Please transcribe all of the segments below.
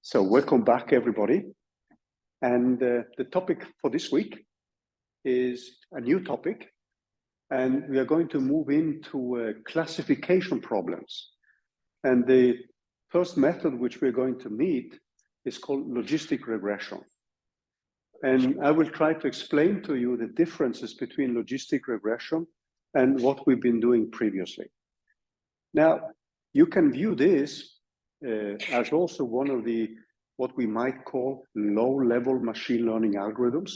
So welcome back, everybody. And the topic for this week is a new topic, and we are going to move into classification problems. And the first method which we're going to meet is called logistic regression. And I will try to explain to you the differences between logistic regression and what we've been doing previously. Now, you can view this as also one of the what we might call low-level machine learning algorithms,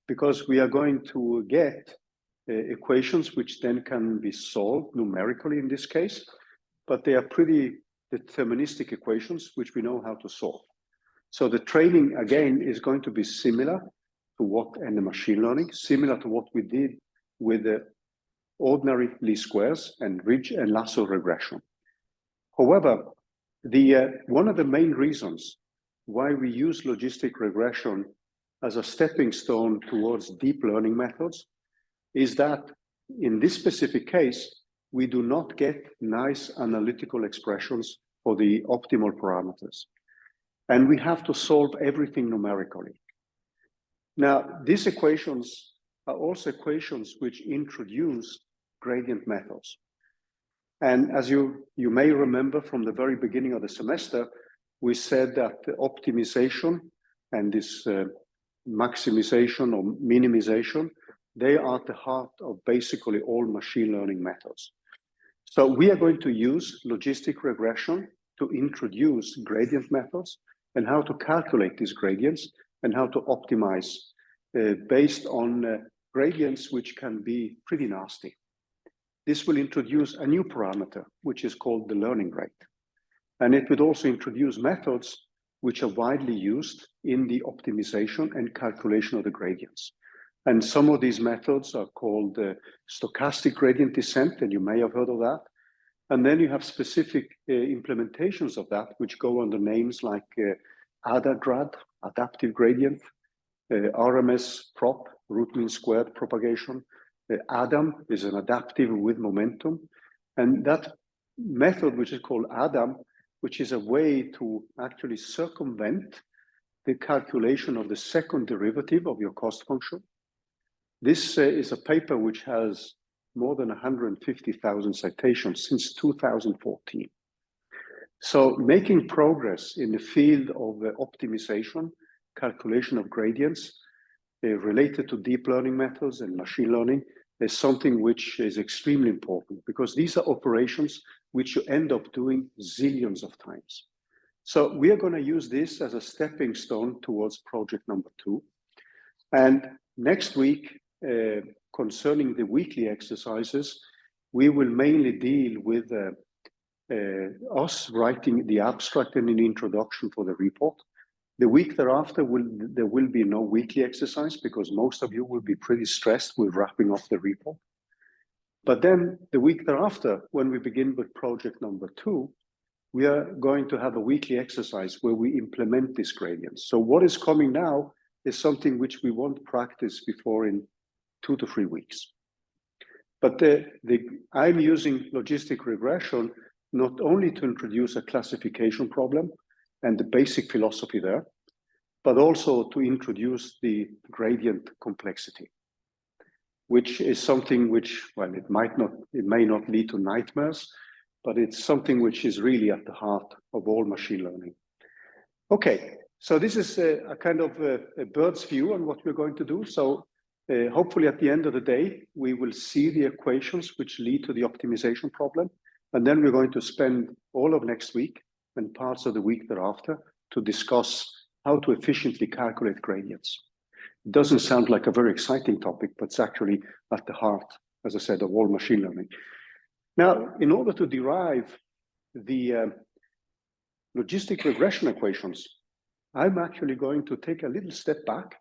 because we are going to get equations which then can be solved numerically in this case, but they are pretty deterministic equations which we know how to solve. So the training, again, is going to be similar to what in the machine learning, similar to what we did with the ordinary least squares and ridge and lasso regression. However, one of the main reasons why we use logistic regression as a stepping stone towards deep learning methods is that in this specific case, we do not get nice analytical expressions for the optimal parameters. And we have to solve everything numerically. Now, these equations are also equations which introduce gradient methods. And as you may remember from the very beginning of the semester, we said that the optimization and this maximization or minimization, they are at the heart of basically all machine learning methods. So we are going to use logistic regression to introduce gradient methods and how to calculate these gradients and how to optimize based on gradients which can be pretty nasty. This will introduce a new parameter, which is called the learning rate. And it would also introduce methods which are widely used in the optimization and calculation of the gradients. And some of these methods are called stochastic gradient descent, and you may have heard of that. And then you have specific implementations of that, which go under names like ADA-GRAD, adaptive gradient, RMS prop, root mean squared propagation. ADAM is an adaptive with momentum. And that method, which is called ADAM, which is a way to actually circumvent the calculation of the second derivative of your cost function. This is a paper which has more than 150,000 citations since 2014. So making progress in the field of optimization, calculation of gradients related to deep learning methods and machine learning is something which is extremely important, because these are operations which you end up doing zillions of times. So we are going to use this as a stepping stone towards project number 2. And next week, concerning the weekly exercises, we will mainly deal with us writing the abstract and an introduction for the report. The week thereafter, there will be no weekly exercise because most of you will be pretty stressed with wrapping up the report. But then the week thereafter, when we begin with project number 2, we are going to have a weekly exercise where we implement these gradients. So what is coming now is something which we won't practice before in 2 to 3 weeks. But I'm using logistic regression not only to introduce a classification problem and the basic philosophy there, but also to introduce the gradient complexity, which is something which, well, it may not lead to nightmares, but it's something which is really at the heart of all machine learning. Okay, so this is a kind of a bird's view on what we're going to do. So hopefully at the end of the day, we will see the equations which lead to the optimization problem. And then we're going to spend all of next week and parts of the week thereafter to discuss how to efficiently calculate gradients. It doesn't sound like a very exciting topic, but it's actually at the heart, as I said, of all machine learning. Now, in order to derive the logistic regression equations, I'm actually going to take a little step back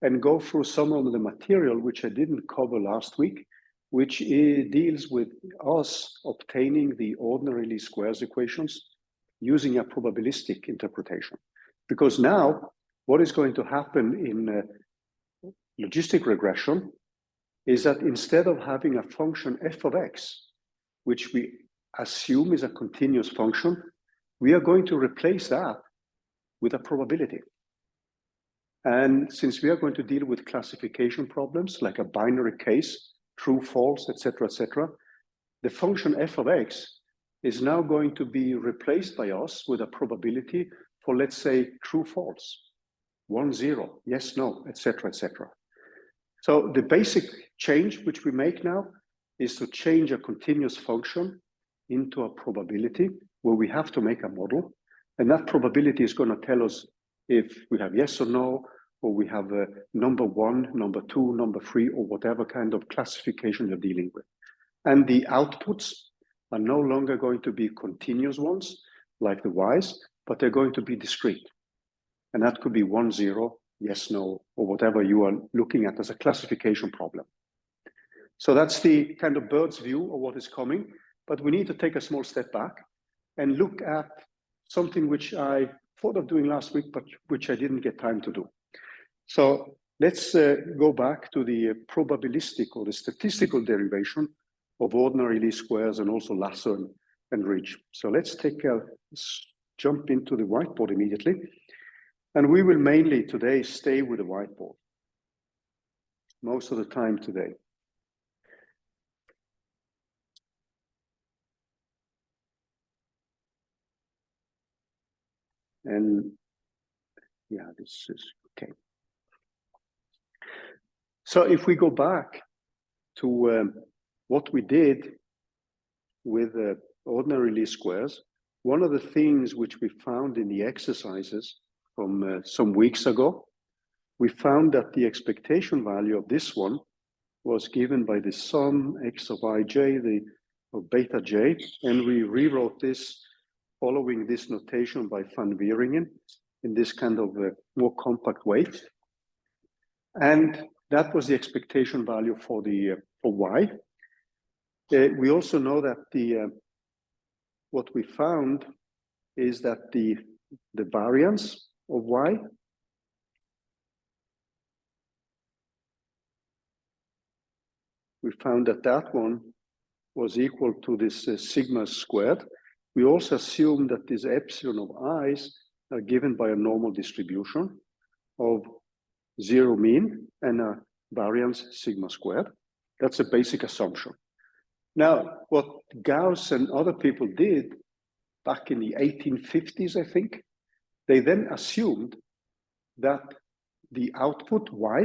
and go through some of the material which I didn't cover last week, which deals with us obtaining the ordinary least squares equations using a probabilistic interpretation. Because now, what is going to happen in logistic regression is that instead of having a function f of x, which we assume is a continuous function, we are going to replace that with a probability. And since we are going to deal with classification problems like a binary case, true, false, etc., the function f of x is now going to be replaced by us with a probability for, let's say, true, false, 1, 0, yes, no, etc., etc. So the basic change which we make now is to change a continuous function into a probability where we have to make a model. And that probability is going to tell us if we have yes or no, or we have a number 1, number 2, number 3, or whatever kind of classification you're dealing with. And the outputs are no longer going to be continuous ones, like the y's, but they're going to be discrete. And that could be 1, 0, yes, no, or whatever you are looking at as a classification problem. So that's the kind of bird's view of what is coming, but we need to take a small step back and look at something which I thought of doing last week, but which I didn't get time to do. So let's go back to the probabilistic or the statistical derivation of ordinary least squares and also lasso and ridge. So let's jump into the whiteboard immediately. And we will mainly today stay with the whiteboard most of the time today. And yeah, this is okay. So if we go back to what we did with ordinary least squares, one of the things which we found in the exercises from some weeks ago, we found that the expectation value of this one was given by the sum x of ij of beta j, and we rewrote this following this notation by Van Wieringen in this kind of more compact way. And that was the expectation value for y. We also know that what we found is that the variance of y we found that that one was equal to this sigma squared. We also assume that this epsilon of i's are given by a normal distribution of 0 mean and a variance sigma squared. That's a basic assumption. Now, what Gauss and other people did back in the 1850s, I think, they then assumed that the output y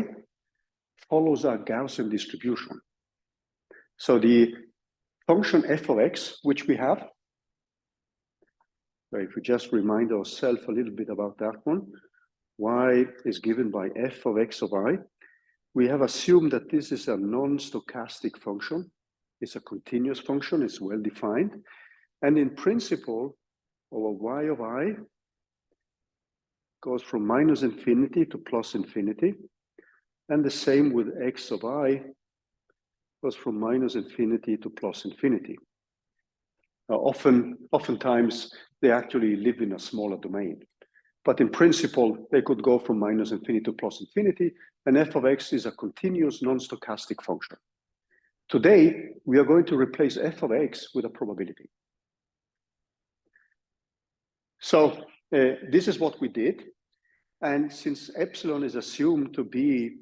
follows a Gaussian distribution. So the function f of x, which we have, so if we just remind ourselves a little bit about that one, y is given by f of x of I. We have assumed that this is a non-stochastic function. It's a continuous function, it's well defined. And in principle, our y of I goes from minus infinity to plus infinity. And the same with x of I goes from minus infinity to plus infinity. Oftentimes, they actually live in a smaller domain. But in principle, they could go from minus infinity to plus infinity, and f of x is a continuous non-stochastic function. Today, we are going to replace f of x with a probability. So this is what we did. And since epsilon is assumed to be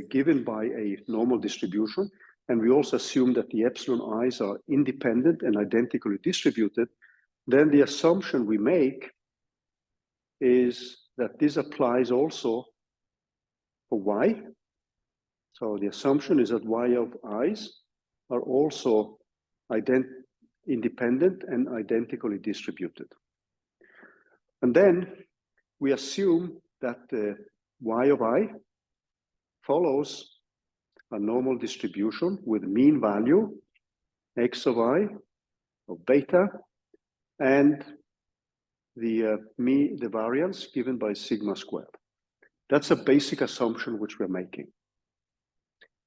given by a normal distribution, and we also assume that the epsilon i's are independent and identically distributed, then the assumption we make is that this applies also for y. So the assumption is that y of i's are also independent and identically distributed. And then we assume that y of I follows a normal distribution with mean value, x of I, of beta, and the variance given by sigma squared. That's a basic assumption which we're making,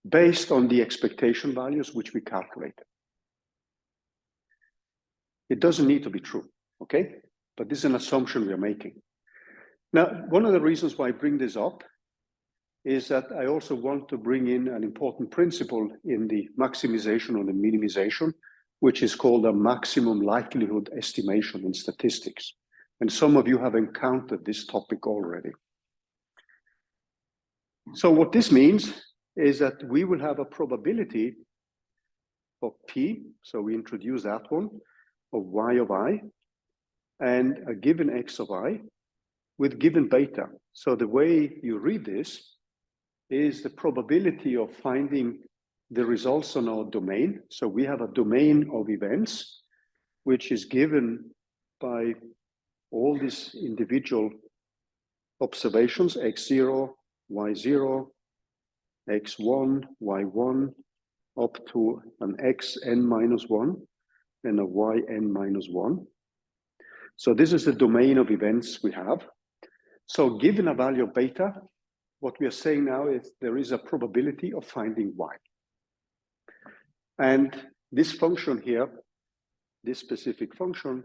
based on the expectation values which we calculated. It doesn't need to be true, okay? But this is an assumption we are making. Now, one of the reasons why I bring this up is that I also want to bring in an important principle in the maximization or the minimization, which is called a maximum likelihood estimation in statistics. And some of you have encountered this topic already. So what this means is that we will have a probability of P, so we introduce that one, of Y of I, and a given X of I with given beta. So the way you read this is the probability of finding the results on our domain. So we have a domain of events, which is given by all these individual observations, x0, y0, x1, y1, up to an xn minus 1 and a yn minus 1. So this is the domain of events we have. So given a value of beta, what we are saying now is there is a probability of finding y. And this function here, this specific function,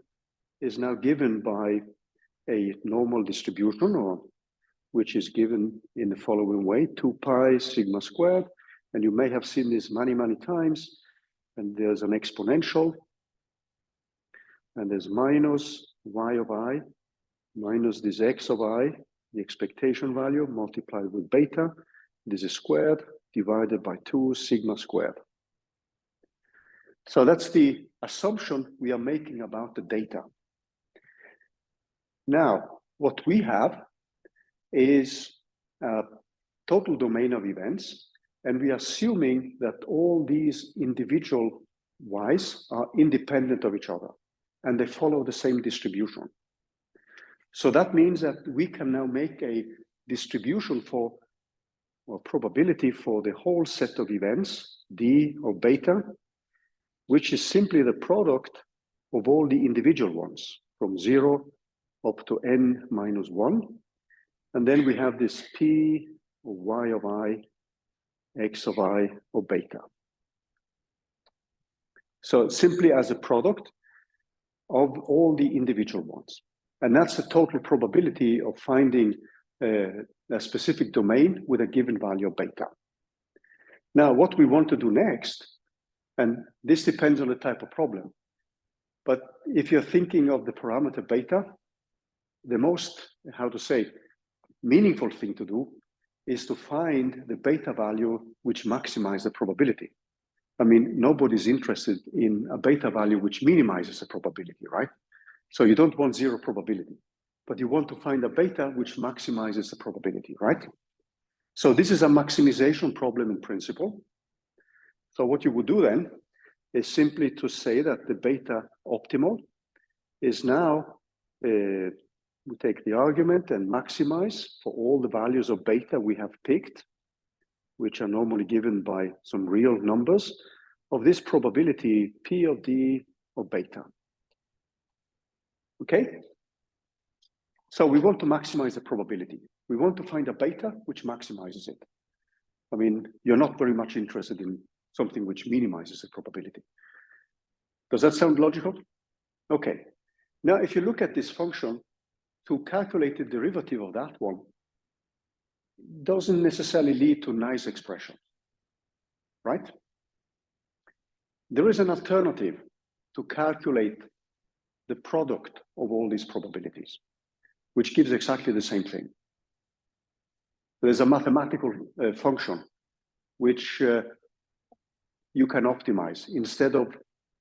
is now given by a normal distribution, or which is given in the following way: 2 pi sigma squared. And you may have seen this many, many times. And there's an exponential. And there's minus y of I, minus this x of I, the expectation value, multiplied with beta. This is squared, divided by 2 sigma squared. So that's the assumption we are making about the data. Now, what we have is a total domain of events, and we are assuming that all these individual y's are independent of each other, and they follow the same distribution. So that means that we can now make a distribution for, or probability for, the whole set of events, d or beta, which is simply the product of all the individual ones, from 0 up to n minus 1. And then we have this p or y of I, x of I, or beta. So simply as a product of all the individual ones. And that's the total probability of finding a specific domain with a given value of beta. Now, what we want to do next, and this depends on the type of problem, but if you're thinking of the parameter beta, the most, how to say, meaningful thing to do is to find the beta value which maximizes the probability. I mean, nobody's interested in a beta value which minimizes the probability, right? So you don't want 0 probability, but you want to find a beta which maximizes the probability, right? So this is a maximization problem in principle. So what you would do then is simply to say that the beta optimal is now, we take the argument and maximize for all the values of beta we have picked, which are normally given by some real numbers, of this probability P of D of beta. Okay? So we want to maximize the probability. We want to find a beta which maximizes it. I mean, you're not very much interested in something which minimizes the probability. Does that sound logical? Okay. Now, if you look at this function, to calculate the derivative of that one doesn't necessarily lead to nice expression, right? There is an alternative to calculate the product of all these probabilities, which gives exactly the same thing. There's a mathematical function which you can optimize instead of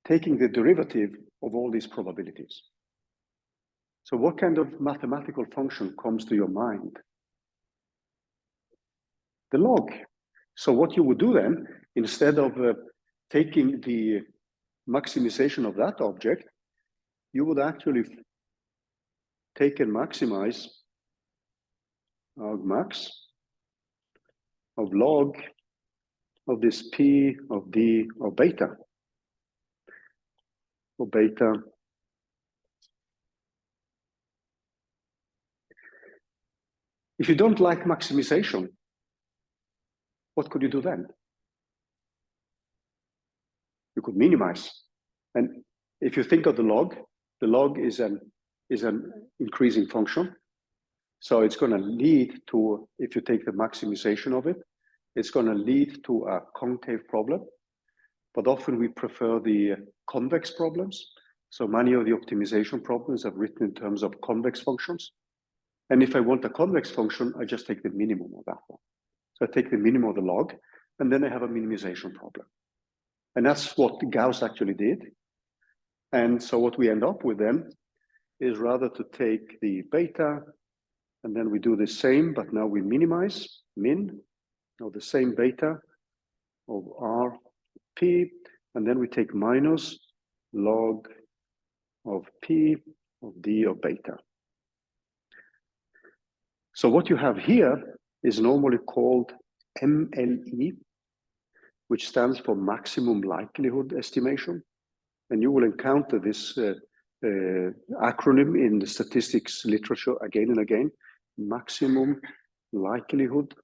taking the derivative of all these probabilities. So what kind of mathematical function comes to your mind? The log. So what you would do then, instead of taking the maximization of that object, you would actually take and maximize argmax of log of this P of D of beta. Or beta. If you don't like maximization, what could you do then? You could minimize. And if you think of the log is an increasing function. So it's going to lead to, if you take the maximization of it, it's going to lead to a concave problem. But often we prefer the convex problems. So many of the optimization problems are written in terms of convex functions. And if I want a convex function, I just take the minimum of that one. So I take the minimum of the log, and then I have a minimization problem. And that's what Gauss actually did. And so what we end up with then is rather to take the beta, and then we do the same, but now we minimize, min, of the same beta of R P, and then we take minus log of P of D of beta. So what you have here is normally called MLE, which stands for maximum likelihood estimation. And you will encounter this acronym in the statistics literature again and again, maximum likelihood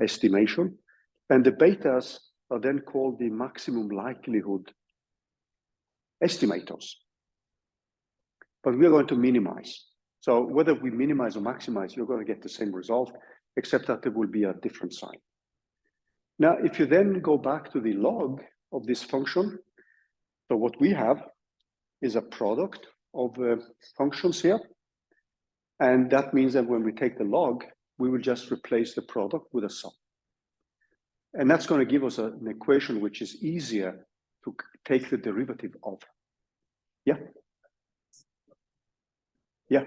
estimation. And the betas are then called the maximum likelihood estimators. But we're going to minimize. So whether we minimize or maximize, you're going to get the same result, except that there will be a different sign. Now, if you then go back to the log of this function, so what we have is a product of functions here. And that means that when we take the log, we will just replace the product with a sum. And that's going to give us an equation which is easier to take the derivative of. Yeah? Yeah.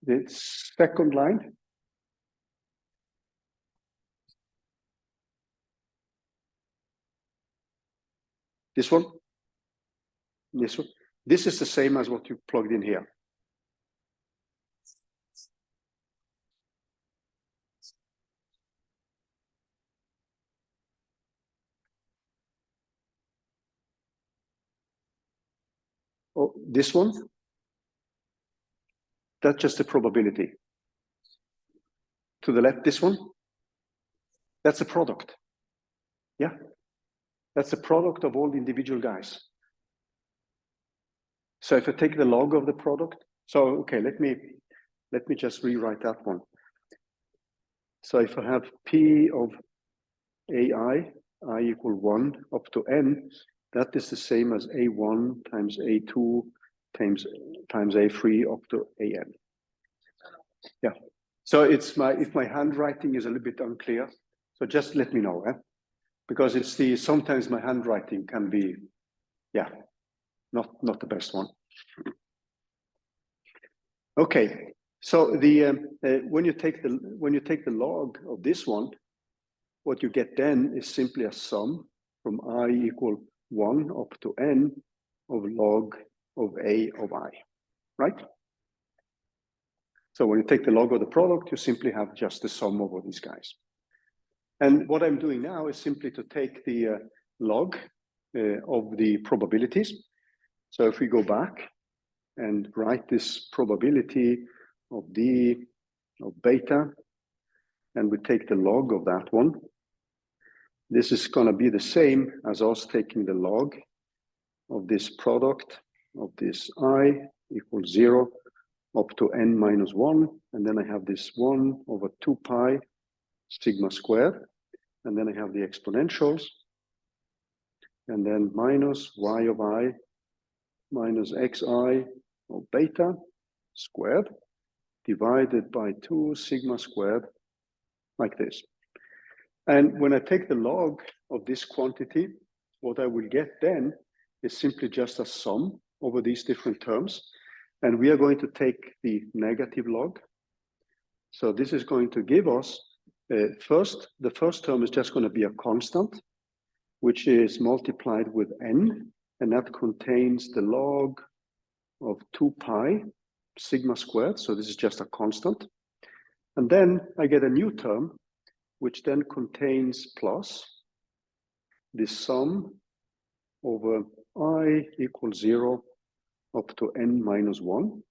The second line. This one. This one. This is the same as what you plugged in here. Oh, this one. That's just the probability. To the left, this one. That's a product. Yeah. That's the product of all the individual guys. So if I take the log of the product, so okay, let me just rewrite that one. So if I have P of AI, I equal 1 up to n, that is the same as A1 times A2 times A3 up to AN. Yeah. So it's if my handwriting is a little bit unclear, so just let me know, because it's sometimes my handwriting can be, yeah, not the best one. Okay, so when you take the log of this one, what you get then is simply a sum from I equal 1 up to n of log of A of I, right? So when you take the log of the product, you simply have just the sum of all these guys. And what I'm doing now is simply to take the log of the probabilities. So if we go back and write this probability of D of beta, and we take the log of that one, this is going to be the same as us taking the log of this product of this I equals 0 up to n minus 1, and then I have this 1 over 2 pi sigma squared, and then I have the exponentials, and then minus y of I minus xi of beta squared divided by 2 sigma squared, like this. And when I take the log of this quantity, what I will get then is simply just a sum over these different terms. And we are going to take the negative log. So this is going to give us, the first term is just going to be a constant, which is multiplied with n, and that contains the log of 2 pi sigma squared. So this is just a constant. And then I get a new term, which then contains plus this sum over I equals 0 up to n minus 1.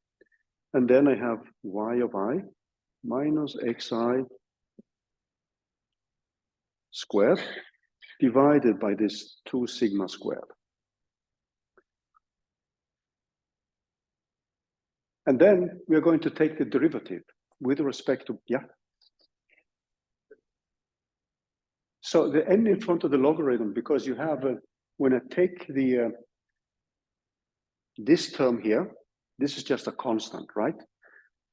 And then I have y of I minus xi squared divided by this 2 sigma squared. And then we are going to take the derivative with respect to, yeah? So the n in front of the logarithm, because you have when I take the this term here, this is just a constant, right?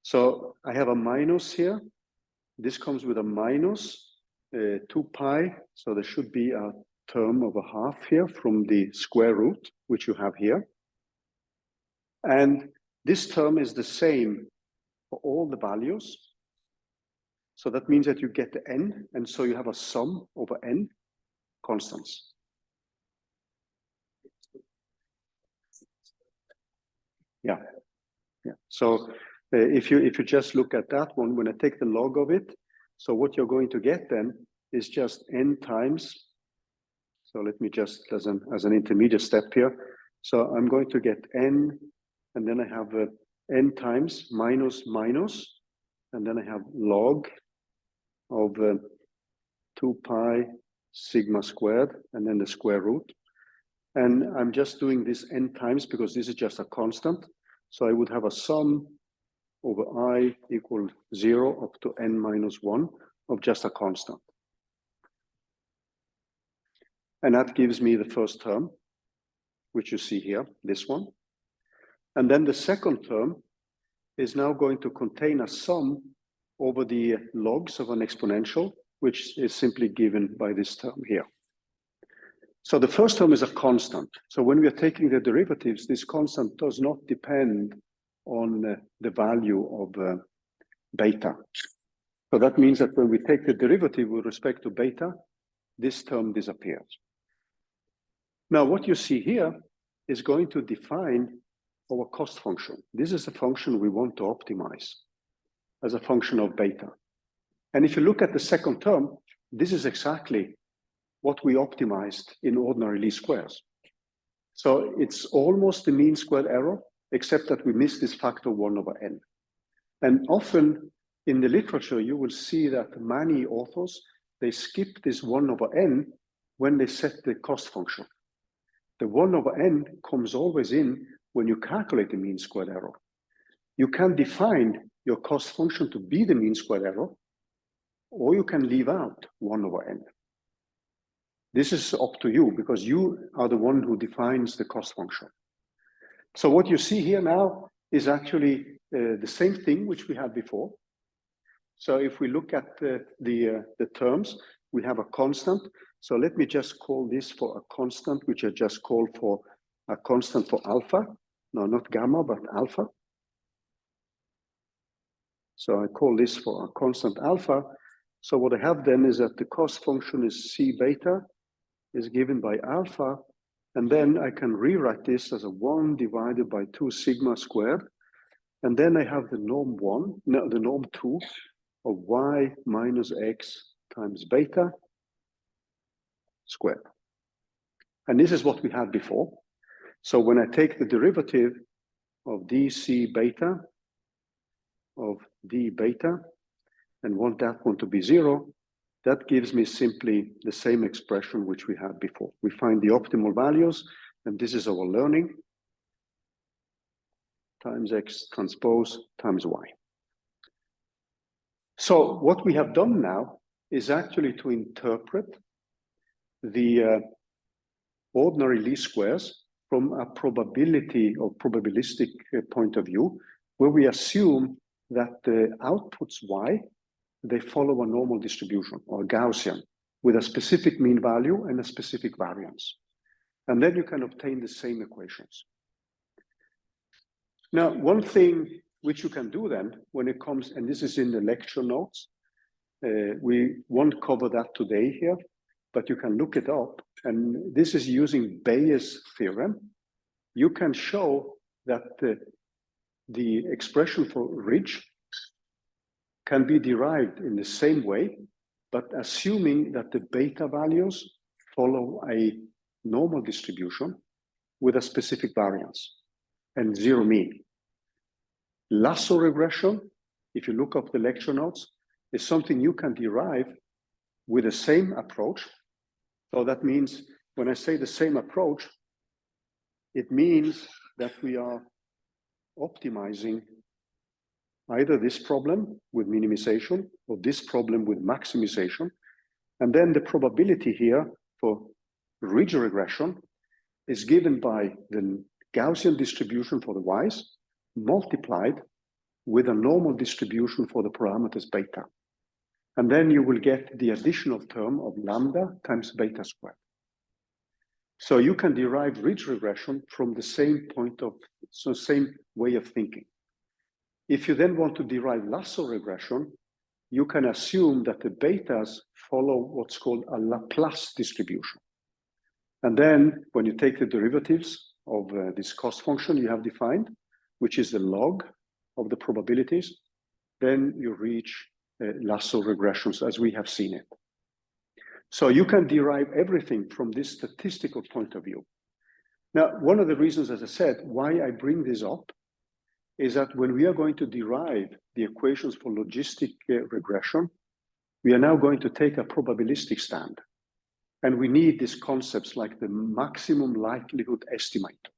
So I have a minus here. This comes with a minus 2 pi. So there should be a term of a half here from the square root, which you have here. And this term is the same for all the values. So that means that you get the n, and so you have a sum over n constants. Yeah. So if you just look at that one, when I take the log of it, so what you're going to get then is just n times. So let me just as an intermediate step here. So I'm going to get n, and then I have n times minus minus, and then I have log of 2 pi sigma squared, and then the square root. And I'm just doing this n times because this is just a constant. So I would have a sum over I equal 0 up to n minus 1 of just a constant. And that gives me the first term, which you see here, this one. And then the second term is now going to contain a sum over the logs of an exponential, which is simply given by this term here. So the first term is a constant. So when we are taking the derivatives, this constant does not depend on the value of beta. So that means that when we take the derivative with respect to beta, this term disappears. Now what you see here is going to define our cost function. This is a function we want to optimize as a function of beta. And if you look at the second term, this is exactly what we optimized in ordinary least squares. So it's almost the mean squared error, except that we miss this factor 1 over n. And often in the literature, you will see that many authors, they skip this 1 over n when they set the cost function. The 1 over n comes always in when you calculate the mean squared error. You can define your cost function to be the mean squared error, or you can leave out 1 over n. This is up to you because you are the one who defines the cost function. So what you see here now is actually the same thing which we had before. So if we look at the terms, we have a constant. So let me just call this for a constant, which I just called for a constant for alpha. No, not gamma, but alpha. So I call this for a constant alpha. So what I have then is that the cost function is C beta is given by alpha. And then I can rewrite this as a 1 divided by 2 sigma squared. And then I have the norm 1, no, the norm 2 of y minus x times beta squared. And this is what we had before. So when I take the derivative of dc beta of d beta and want that one to be 0, that gives me simply the same expression which we had before. We find the optimal values, and this is our learning, times x transpose times y. So what we have done now is actually to interpret the ordinary least squares from a probability or probabilistic point of view, where we assume that the outputs y, they follow a normal distribution or Gaussian with a specific mean value and a specific variance. And then you can obtain the same equations. Now, one thing which you can do then when it comes, and this is in the lecture notes, we won't cover that today here, but you can look it up. And this is using Bayes' theorem. You can show that the expression for ridge can be derived in the same way, but assuming that the beta values follow a normal distribution with a specific variance and 0 mean. Lasso regression, if you look up the lecture notes, is something you can derive with the same approach. So that means when I say the same approach, it means that we are optimizing either this problem with minimization or this problem with maximization. And then the probability here for ridge regression is given by the Gaussian distribution for the y's multiplied with a normal distribution for the parameters beta. And then you will get the additional term of lambda times beta squared. So you can derive ridge regression from the same same way of thinking. If you then want to derive lasso regression, you can assume that the betas follow what's called a Laplace distribution. And then when you take the derivatives of this cost function you have defined, which is the log of the probabilities, then you reach lasso regressions as we have seen it. So you can derive everything from this statistical point of view. Now, one of the reasons, as I said, why I bring this up is that when we are going to derive the equations for logistic regression, we are now going to take a probabilistic stand. And we need these concepts like the maximum likelihood estimator.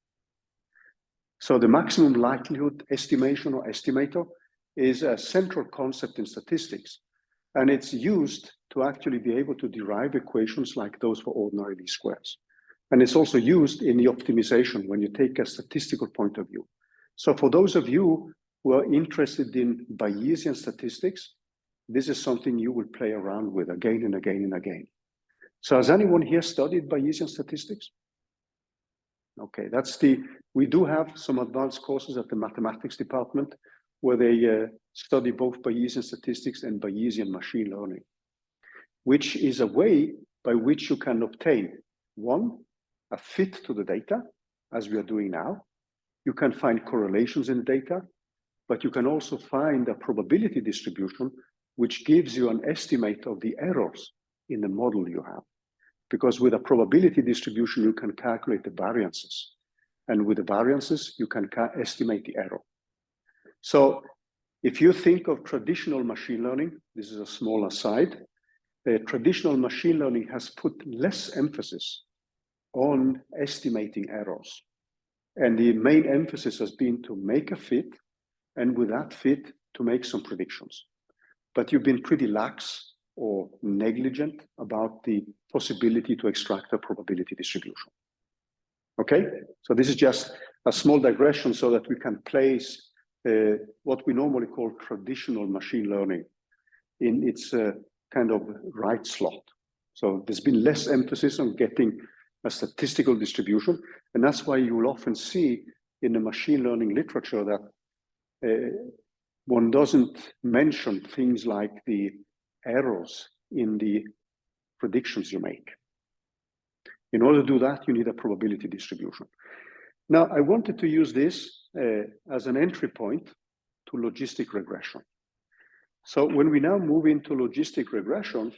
So the maximum likelihood estimation or estimator is a central concept in statistics. And it's used to actually be able to derive equations like those for ordinary least squares. And it's also used in the optimization when you take a statistical point of view. So for those of you who are interested in Bayesian statistics, this is something you will play around with again and again and again. So has anyone here studied Bayesian statistics? Okay, we do have some advanced courses at the mathematics department where they study both Bayesian statistics and Bayesian machine learning, which is a way by which you can obtain, one, a fit to the data, as we are doing now. You can find correlations in the data, but you can also find a probability distribution, which gives you an estimate of the errors in the model you have. Because with a probability distribution, you can calculate the variances. And with the variances, you can estimate the error. So if you think of traditional machine learning, this is a small aside, traditional machine learning has put less emphasis on estimating errors. And the main emphasis has been to make a fit, and with that fit, to make some predictions. But you've been pretty lax or negligent about the possibility to extract a probability distribution. Okay, so this is just a small digression so that we can place what we normally call traditional machine learning in its kind of right slot. So there's been less emphasis on getting a statistical distribution, and that's why you will often see in the machine learning literature that one doesn't mention things like the errors in the predictions you make. In order to do that, you need a probability distribution. Now, I wanted to use this as an entry point to logistic regression. So when we now move into logistic regression,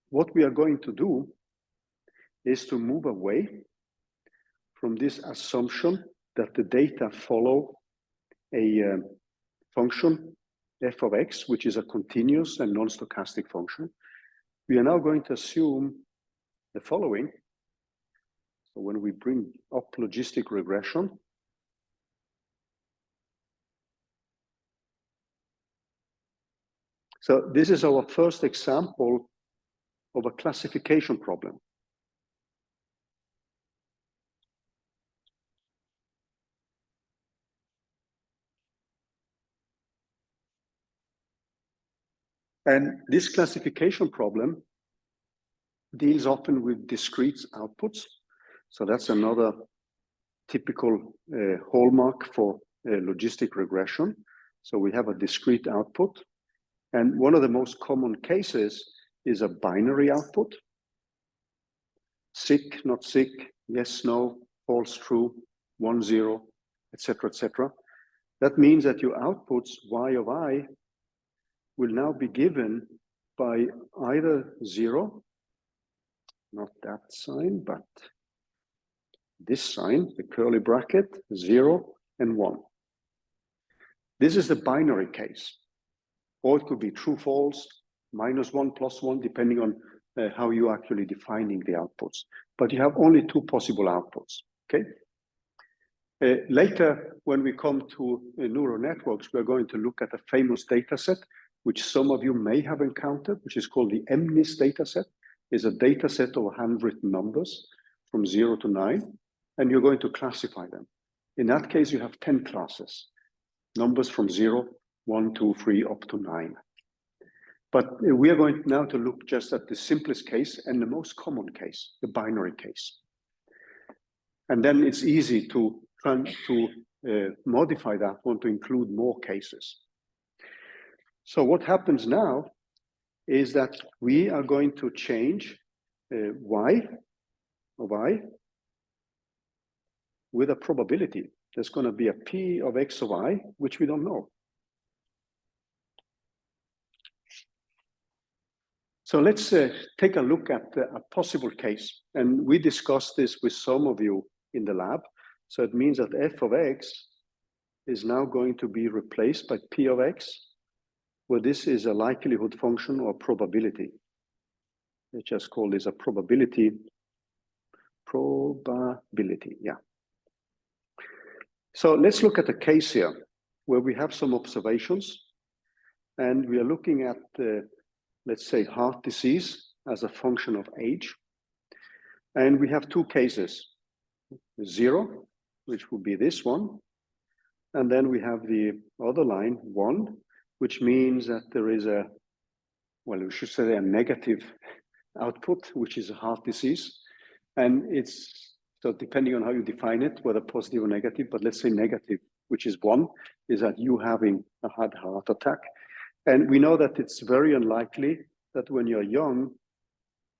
what we are going to do is to move away from this assumption that the data follow a function f of x, which is a continuous and non-stochastic function. We are now going to assume the following. So when we bring up logistic regression, so this is our first example of a classification problem. And this classification problem deals often with discrete outputs. So that's another typical hallmark for logistic regression. So we have a discrete output. And one of the most common cases is a binary output. Sick, not sick, yes, no, false, true, 1, 0, etc., etc. That means that your outputs y of I will now be given by either 0, not that sign, but this sign, the curly bracket, 0 and 1. This is the binary case. Or it could be true, false, -1, +1, depending on how you're actually defining the outputs. But you have only two possible outputs, okay? Later, when we come to neural networks, we're going to look at a famous data set which some of you may have encountered, which is called the MNIST dataset, is a dataset of handwritten numbers from 0 to 9, and you're going to classify them. In that case, you have 10 classes, numbers from 0, 1, 2, 3, up to 9. But we are going now to look just at the simplest case and the most common case, the binary case. And then it's easy to modify that one to include more cases. So what happens now is that we are going to change y with a probability. There's going to be a p of x of I, which we don't know. So let's take a look at a possible case. And we discussed this with some of you in the lab. So it means that f of x is now going to be replaced by p of x, where this is a likelihood function or probability. Let's just call this a probability, yeah. So let's look at a case here where we have some observations and we are looking at, let's say, heart disease as a function of age. And we have two cases, 0, which would be this one. And then we have the other line, 1, which means that there is a, well, we should say a negative output, which is a heart disease. And it's, so depending on how you define it, whether positive or negative, but let's say negative, which is 1, is that you having a heart attack. And we know that it's very unlikely that when you're young,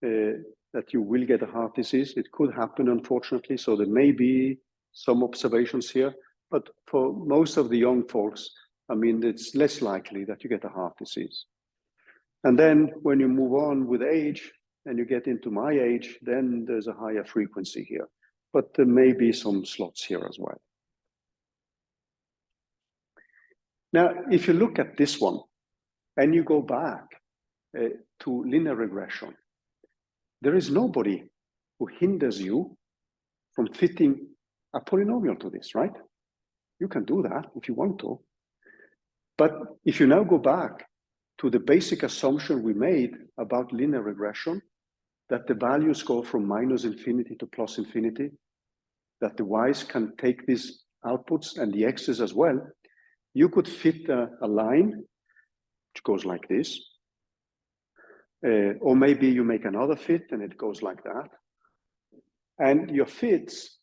that you will get a heart disease. It could happen, unfortunately. So there may be some observations here, but for most of the young folks, I mean, it's less likely that you get a heart disease. And then when you move on with age and you get into my age, then there's a higher frequency here, but there may be some slots here as well. Now, if you look at this one and you go back to linear regression, there is nobody who hinders you from fitting a polynomial to this, right? You can do that if you want to. But if you now go back to the basic assumption we made about linear regression, that the values go from -infinity to +infinity, that the y's can take these outputs and the x's as well, you could fit a line which goes like this. Or maybe you make another fit and it goes like that. And your fits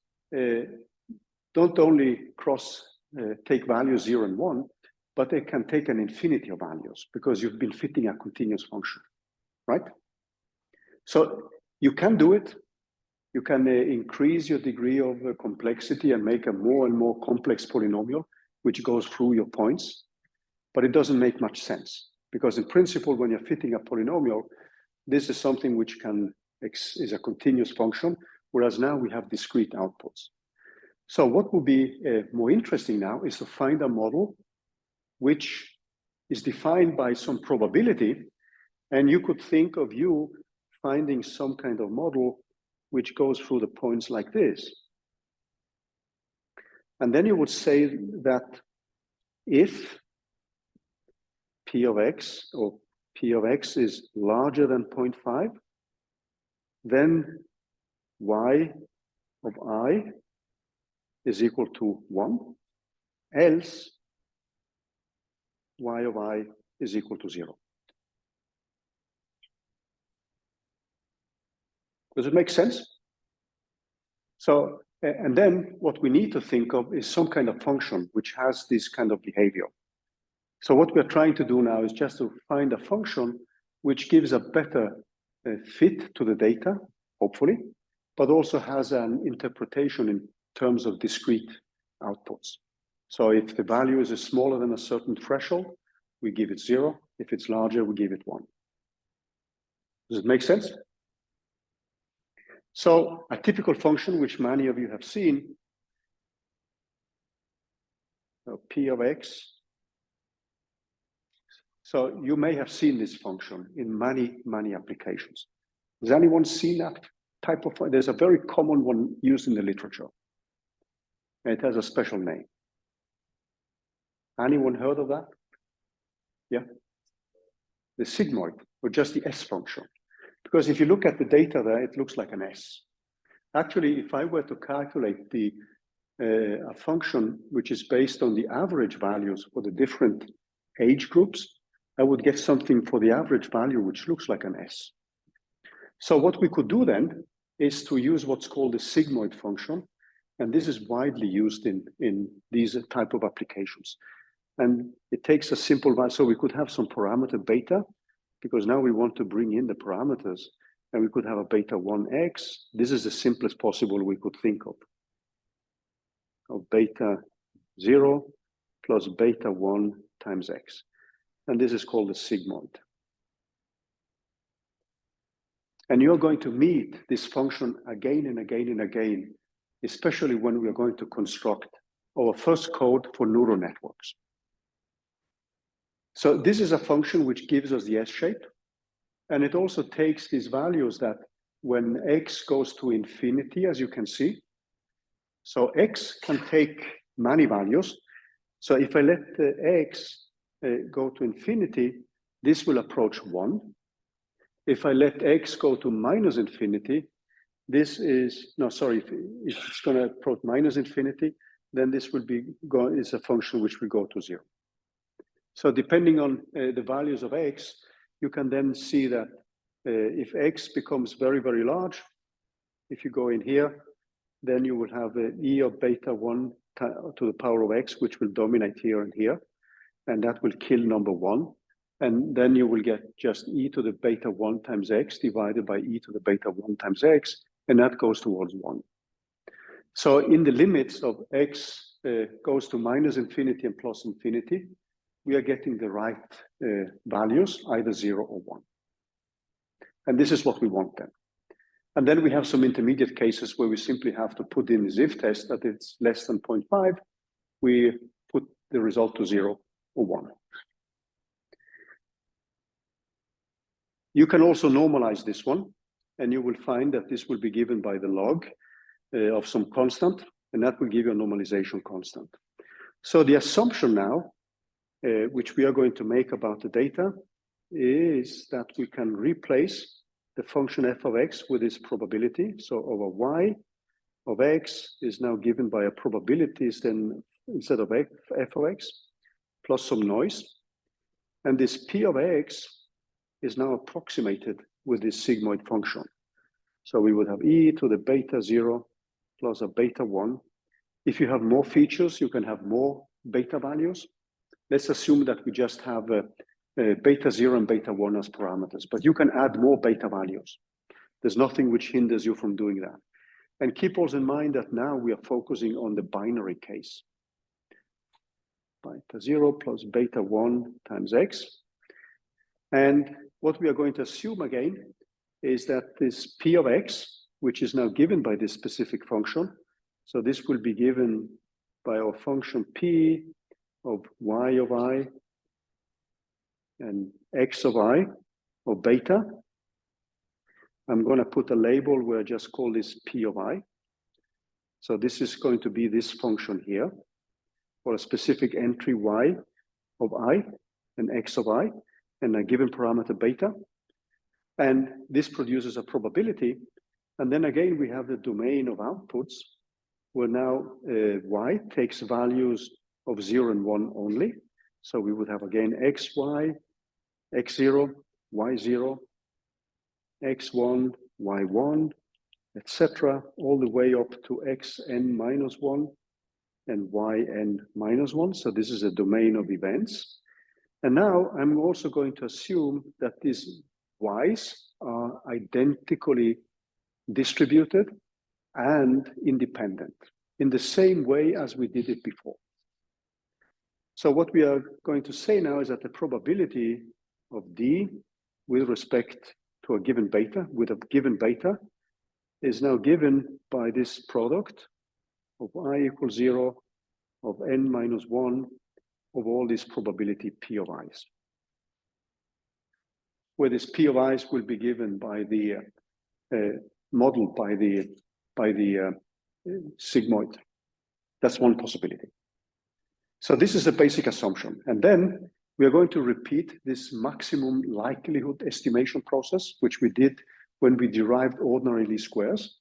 don't only take values 0 and 1, but they can take an infinity of values because you've been fitting a continuous function, right? So you can do it. You can increase your degree of complexity and make a more and more complex polynomial, which goes through your points, but it doesn't make much sense because in principle, when you're fitting a polynomial, this is something which is a continuous function, whereas now we have discrete outputs. So what will be more interesting now is to find a model which is defined by some probability, and you could think of you finding some kind of model which goes through the points like this. And then you would say that if P of x or P of x is larger than 0.5, then y of I is equal to 1, else y of I is equal to 0. Does it make sense? So, and then what we need to think of is some kind of function which has this kind of behavior. So what we're trying to do now is just to find a function which gives a better fit to the data, hopefully, but also has an interpretation in terms of discrete outputs. So if the value is smaller than a certain threshold, we give it 0. If it's larger, we give it 1. Does it make sense? So a typical function, which many of you have seen, P of x. So you may have seen this function in many, many applications. Has anyone seen that type of function? There's a very common one used in the literature. And it has a special name. Anyone heard of that? Yeah. the sigmoid, or just the S function. Because if you look at the data there, it looks like an S. Actually, if I were to calculate a function which is based on the average values for the different age groups, I would get something for the average value which looks like an S. So what we could do then is to use what's called the sigmoid function, and this is widely used in these type of applications. And it takes a simple value, so we could have some parameter beta, because now we want to bring in the parameters, and we could have a beta 1x. This is the simplest possible we could think of beta 0 plus beta 1 times x. And this is called the sigmoid. And you're going to meet this function again and again and again, especially when we are going to construct our first code for neural networks. So this is a function which gives us the S shape. And it also takes these values that when x goes to infinity, as you can see. So x can take many values. So if I let the x go to infinity, this will approach 1. If I let x go to minus infinity, this is, no, sorry, if it's going to approach minus infinity, then this will be is a function which will go to 0. So depending on the values of x, you can then see that if x becomes very, very large, if you go in here, then you will have e of beta 1 to the power of x, which will dominate here and here, and that will kill number 1. And then you will get just e to the beta 1 times x divided by e to the beta 1 times x, and that goes towards 1. So in the limits of x goes to minus infinity and plus infinity, we are getting the right values, either 0 or 1. And this is what we want then. And then we have some intermediate cases where we simply have to put in this if test that it's less than 0.5. We put the result to 0 or 1. You can also normalize this one, and you will find that this will be given by the log of some constant, and that will give you a normalization constant. So the assumption now, which we are going to make about the data, is that we can replace the function f of x with this probability. So over y of x is now given by a probabilities then instead of f of x plus some noise. And this p of x is now approximated with this sigmoid function. So we would have e to the beta 0 plus a beta 1. If you have more features, you can have more beta values. Let's assume that we just have beta 0 and beta 1 as parameters, but you can add more beta values. There's nothing which hinders you from doing that. And keep also in mind that now we are focusing on the binary case. Beta 0 plus beta 1 times x. And what we are going to assume again is that this p of x, which is now given by this specific function, so this will be given by our function p of y of I and x of I, or beta. I'm going to put a label where I just call this p of I. So this is going to be this function here, for a specific entry y of I and x of I, and a given parameter beta. And this produces a probability. And then again, we have the domain of outputs, where now y takes values of 0 and 1 only. So we would have again xy, x0, y0, x1, y1, etc., all the way up to xn minus 1 and yn minus 1. So this is a domain of events. And now I'm also going to assume that these y's are identically distributed and independent in the same way as we did it before. So what we are going to say now is that the probability of d with respect to a given beta, with a given beta, is now given by this product of I equals 0, of n minus 1, of all this probability p of i's, where this p of i's will be given by the model by the sigmoid. That's one possibility. So this is a basic assumption. And then we are going to repeat this maximum likelihood estimation process, which we did when we derived ordinary least squares.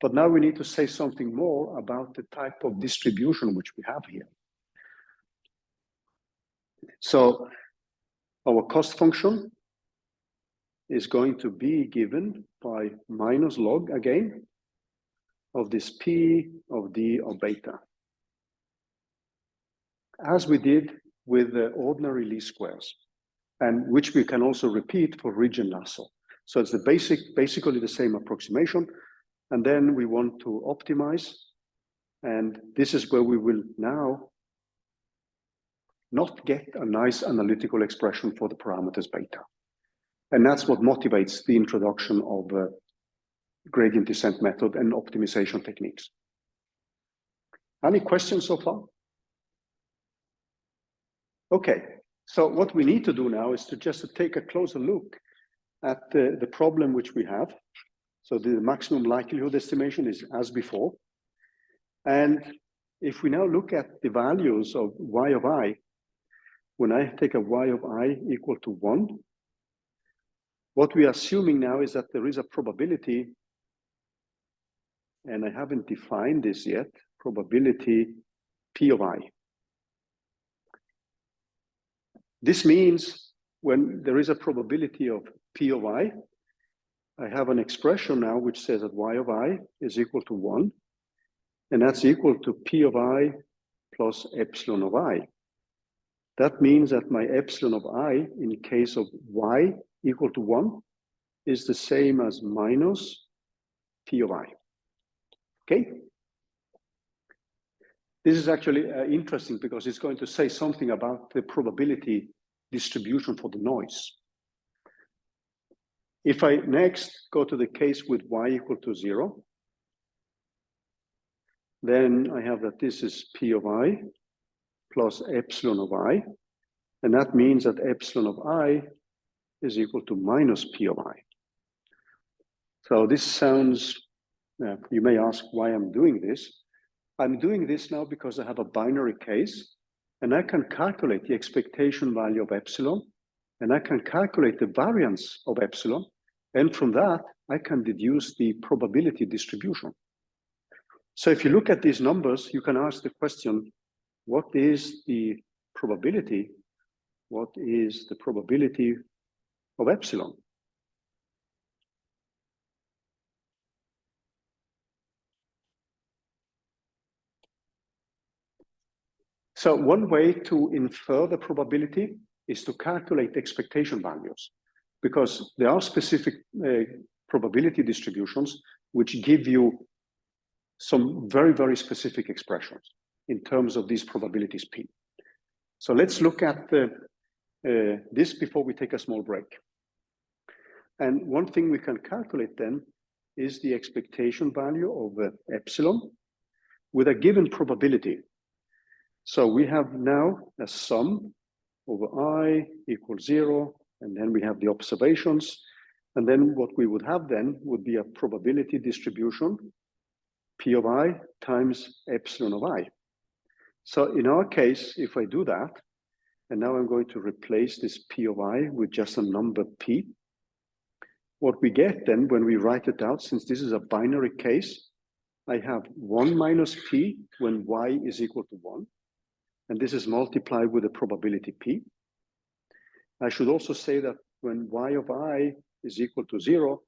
But now we need to say something more about the type of distribution which we have here. So our cost function is going to be given by minus log again of this P of D of beta, as we did with the ordinary least squares, and which we can also repeat for ridge and lasso. So it's the basically the same approximation, and then we want to optimize, and this is where we will now not get a nice analytical expression for the parameters beta. And that's what motivates the introduction of gradient descent method and optimization techniques. Any questions so far? Okay, so what we need to do now is to just take a closer look at the problem which we have. So the maximum likelihood estimation is as before. And if we now look at the values of y of I, when I take a y of I equal to 1, what we are assuming now is that there is a probability, and I haven't defined this yet, probability P of I. This means when there is a probability of P of I have an expression now which says that y of I is equal to 1, and that's equal to P of I plus epsilon of I. That means that my epsilon of I in case of y equal to 1 is the same as minus P of I. Okay? This is actually interesting because it's going to say something about the probability distribution for the noise. If I next go to the case with y equal to 0, then I have that this is P of I plus epsilon of I, and that means that epsilon of I is equal to minus P of I. So this sounds, you may ask why I'm doing this. I'm doing this now because I have a binary case, and I can calculate the expectation value of epsilon, and I can calculate the variance of epsilon, and from that, I can deduce the probability distribution. So if you look at these numbers, you can ask the question, what is the probability? What is the probability of epsilon? So one way to infer the probability is to calculate expectation values, because there are specific probability distributions which give you some very, very specific expressions in terms of these probabilities P. So let's look at this before we take a small break. And one thing we can calculate then is the expectation value of epsilon with a given probability. So we have now a sum over I equals 0, and then we have the observations. And then what we would have then would be a probability distribution, P of I times epsilon of I. So in our case, if I do that, and now I'm going to replace this P of I with just a number P, what we get then when we write it out, since this is a binary case, I have 1 minus P when Y is equal to 1. And this is multiplied with the probability P. I should also say that when Y of I is equal to 0,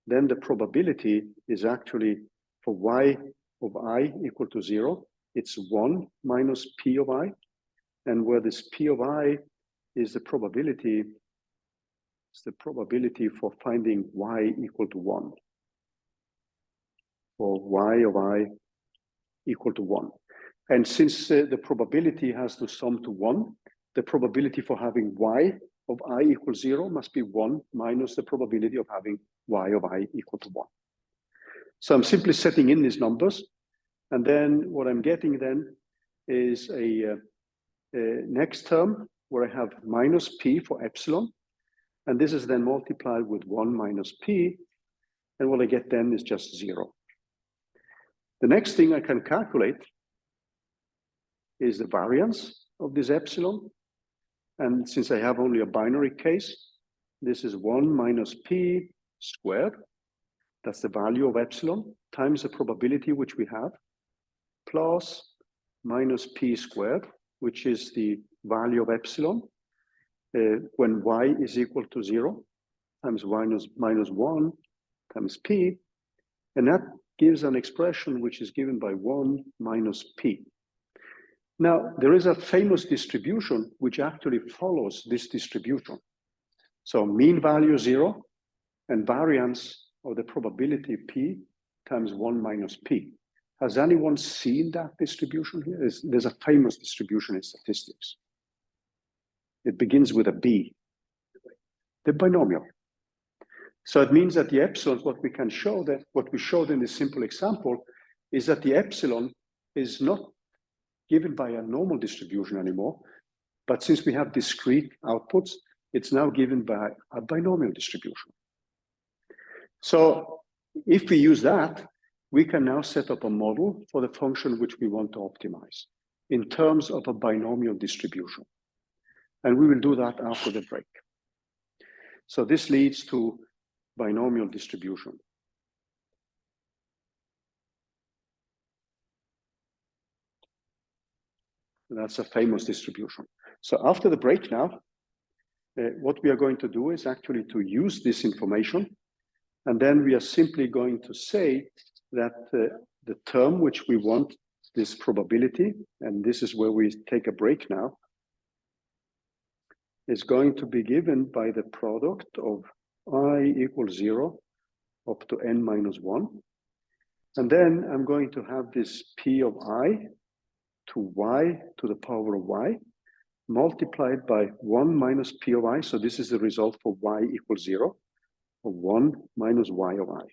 then the probability is actually for Y of I equal to 0, it's 1 minus P of I. And where this P of I is the probability, it's the probability for finding Y equal to 1. For Y of I equal to 1. And since the probability has to sum to 1, the probability for having Y of I equals 0 must be 1 minus the probability of having Y of I equal to 1. So I'm simply setting in these numbers. And then what I'm getting then is a next term where I have minus P for epsilon. And this is then multiplied with 1 minus P. And what I get then is just 0. The next thing I can calculate is the variance of this epsilon. And since I have only a binary case, this is 1 minus p squared. That's the value of epsilon times the probability which we have, plus minus p squared, which is the value of epsilon when y is equal to 0, times minus 1 times p. And that gives an expression which is given by 1 minus p. Now, there is a famous distribution which actually follows this distribution. So mean value 0 and variance of the probability p times 1 minus p. Has anyone seen that distribution here? There's a famous distribution in statistics. It begins with a b, the binomial. So it means that the epsilon, what we can show, that what we showed in this simple example, is that the epsilon is not given by a normal distribution anymore, but since we have discrete outputs, it's now given by a binomial distribution. So if we use that, we can now set up a model for the function which we want to optimize in terms of a binomial distribution. And we will do that after the break. So this leads to binomial distribution. That's a famous distribution. So after the break now, what we are going to do is actually to use this information, and then we are simply going to say that the term which we want, this probability, and this is where we take a break now, is going to be given by the product of I equals 0 up to n minus 1. And then I'm going to have this p of I to y to the power of y multiplied by 1 minus p of I. So this is the result for y equals 0, of 1 minus y of I.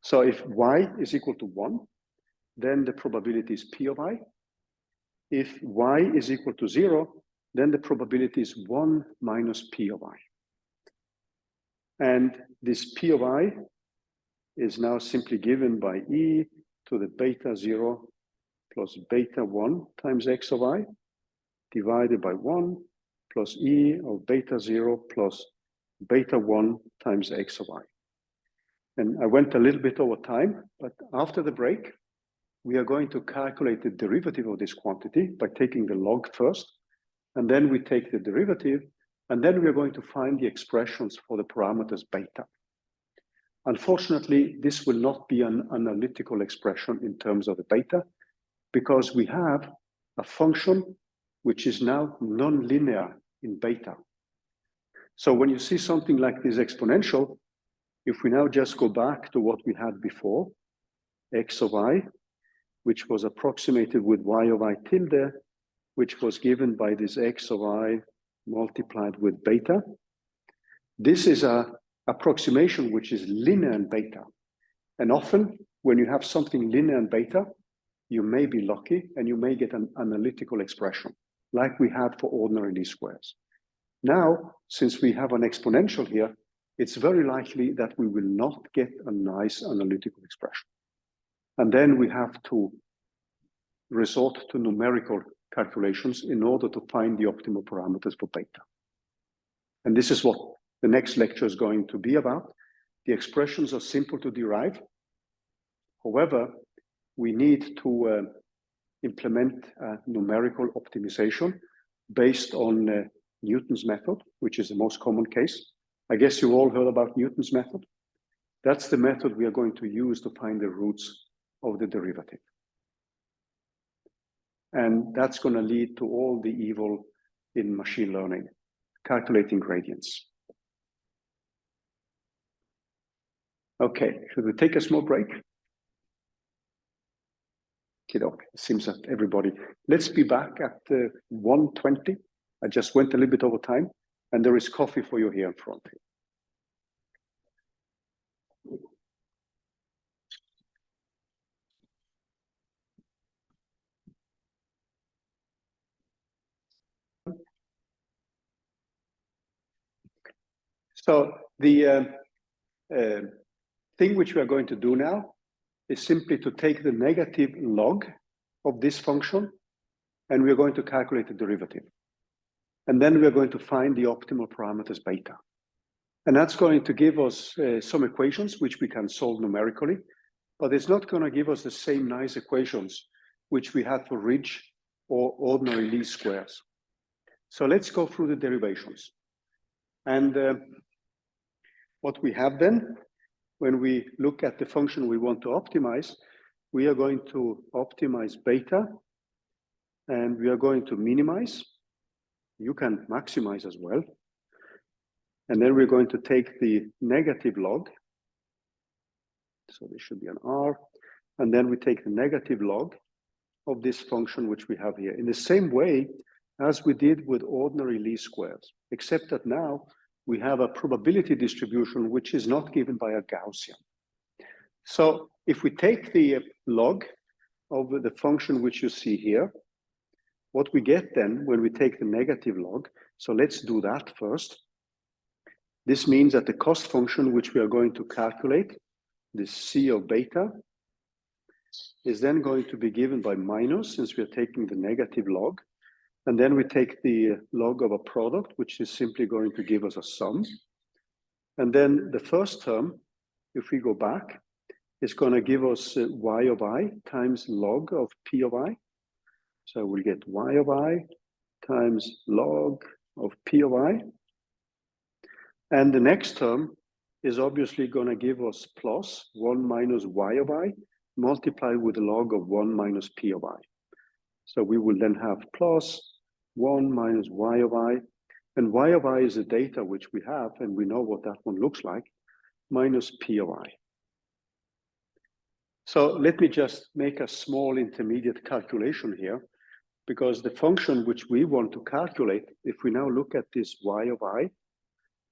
So if y is equal to 1, then the probability is p of I. If y is equal to 0, then the probability is 1 minus p of I. And this p of I is now simply given by e to the beta 0 plus beta 1 times x of I divided by 1 plus e of beta 0 plus beta 1 times x of I. And I went a little bit over time, but after the break, we are going to calculate the derivative of this quantity by taking the log first, and then we take the derivative, and then we are going to find the expressions for the parameters beta. Unfortunately, this will not be an analytical expression in terms of the beta, because we have a function which is now non-linear in beta. So when you see something like this exponential, if we now just go back to what we had before, x of I, which was approximated with y of I tilde, which was given by this x of I multiplied with beta. This is an approximation which is linear in beta. And often, when you have something linear in beta, you may be lucky and you may get an analytical expression, like we had for ordinary least squares. Now, since we have an exponential here, it's very likely that we will not get a nice analytical expression. And then we have to resort to numerical calculations in order to find the optimal parameters for beta. And this is what the next lecture is going to be about. The expressions are simple to derive. However, we need to implement numerical optimization based on Newton's method, which is the most common case. I guess you all heard about Newton's method. That's the method we are going to use to find the roots of the derivative. And that's going to lead to all the evil in machine learning, calculating gradients. Okay, should we take a small break? It seems that everybody. Let's be back at 1:20. I just went a little bit over time, and there is coffee for you here in front. So the thing which we are going to do now is simply to take the negative log of this function, and we are going to calculate the derivative. And then we're going to find the optimal parameters beta. And that's going to give us some equations which we can solve numerically, but it's not going to give us the same nice equations which we had for ridge or ordinary least squares. So let's go through the derivations. And what we have then, when we look at the function we want to optimize, we are going to optimize beta, and we are going to minimize. You can maximize as well. And then we're going to take the negative log. So this should be an R. And then we take the negative log of this function which we have here in the same way as we did with ordinary least squares, except that now we have a probability distribution which is not given by a Gaussian. So if we take the log of the function which you see here, what we get then when we take the negative log, so let's do that first. This means that the cost function which we are going to calculate, this C of beta, is then going to be given by minus, since we are taking the negative log. And then we take the log of a product, which is simply going to give us a sum. And then the first term, if we go back, is going to give us y of I times log of p of I. So we'll get y of I times log of p of I. And the next term is obviously going to give us plus 1 minus y of I multiplied with the log of 1 minus p of I. So we will then have plus 1 minus y of I, and y of I is the data which we have, and we know what that one looks like, minus p of I. So let me just make a small intermediate calculation here, because the function which we want to calculate, if we now look at this y of I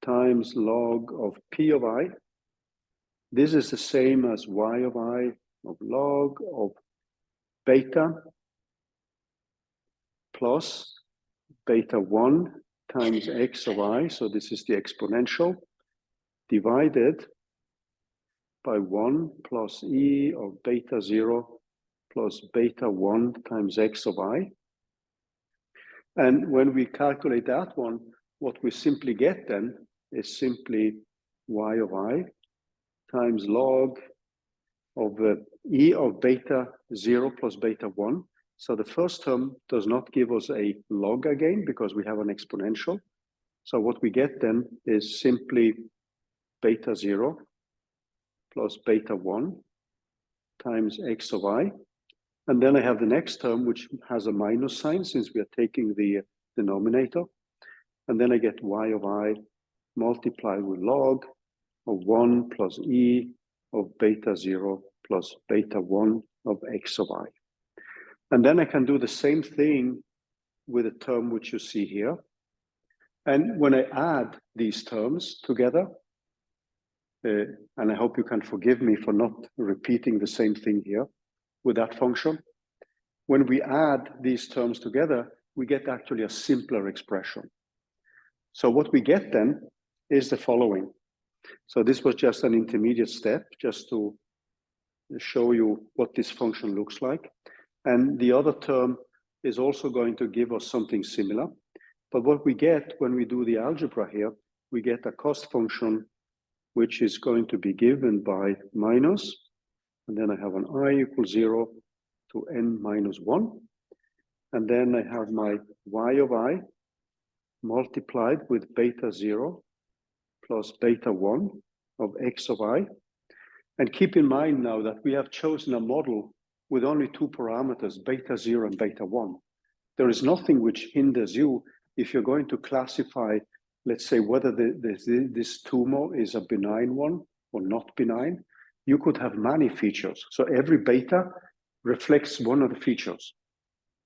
times log of p of I, this is the same as y of I of log of beta plus beta 1 times x of I, so this is the exponential, divided by 1 plus e of beta 0 plus beta 1 times x of I. And when we calculate that one, what we simply get then is simply y of I times log of e of beta 0 plus beta 1. So the first term does not give us a log again because we have an exponential. So what we get then is simply beta 0 plus beta 1 times x of I. And then I have the next term, which has a minus sign since we are taking the denominator. And then I get y of I multiplied with log of 1 plus e of beta 0 plus beta 1 of x of I. And then I can do the same thing with the term which you see here. And when I add these terms together, and I hope you can forgive me for not repeating the same thing here with that function. When we add these terms together, we get actually a simpler expression. So what we get then is the following. So this was just an intermediate step, just to show you what this function looks like. And the other term is also going to give us something similar. But what we get when we do the algebra here, we get a cost function which is going to be given by minus, and then I have an I equals 0 to n minus 1. And then I have my y of I multiplied with beta 0 plus beta 1 of x of I. And keep in mind now that we have chosen a model with only two parameters, beta 0 and beta 1. There is nothing which hinders you if you're going to classify, let's say, whether this tumor is a benign one or not benign. You could have many features. So every beta reflects one of the features.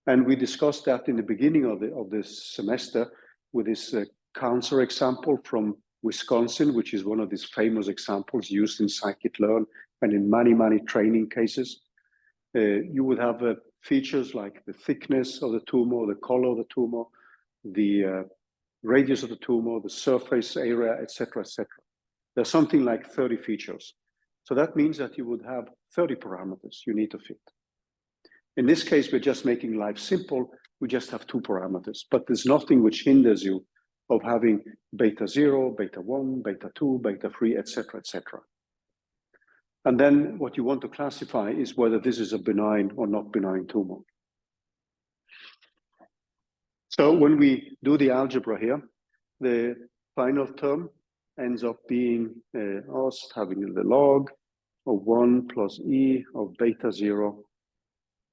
And we discussed that in the beginning of this semester with this cancer example from Wisconsin, which is one of these famous examples used in scikit-learn and in many, many training cases. You would have features like the thickness of the tumor, the color of the tumor, the radius of the tumor, the surface area, etc., etc. There's something like 30 features. So that means that you would have 30 parameters you need to fit. In this case, we're just making life simple. we just have two parameters, but there's nothing which hinders you of having beta 0, beta 1, beta 2, beta 3, etc., etc. And then what you want to classify is whether this is a benign or not benign tumor. So when we do the algebra here, the final term ends up being us having the log of 1 plus e of beta 0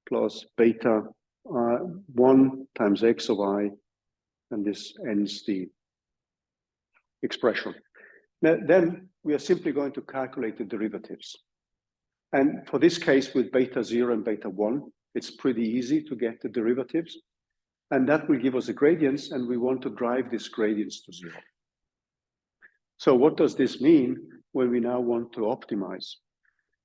plus beta 1 times x of I, and this ends the expression. Now, then we are simply going to calculate the derivatives. And for this case with beta 0 and beta 1, it's pretty easy to get the derivatives. And that will give us the gradients, and we want to drive these gradients to 0. So what does this mean when we now want to optimize?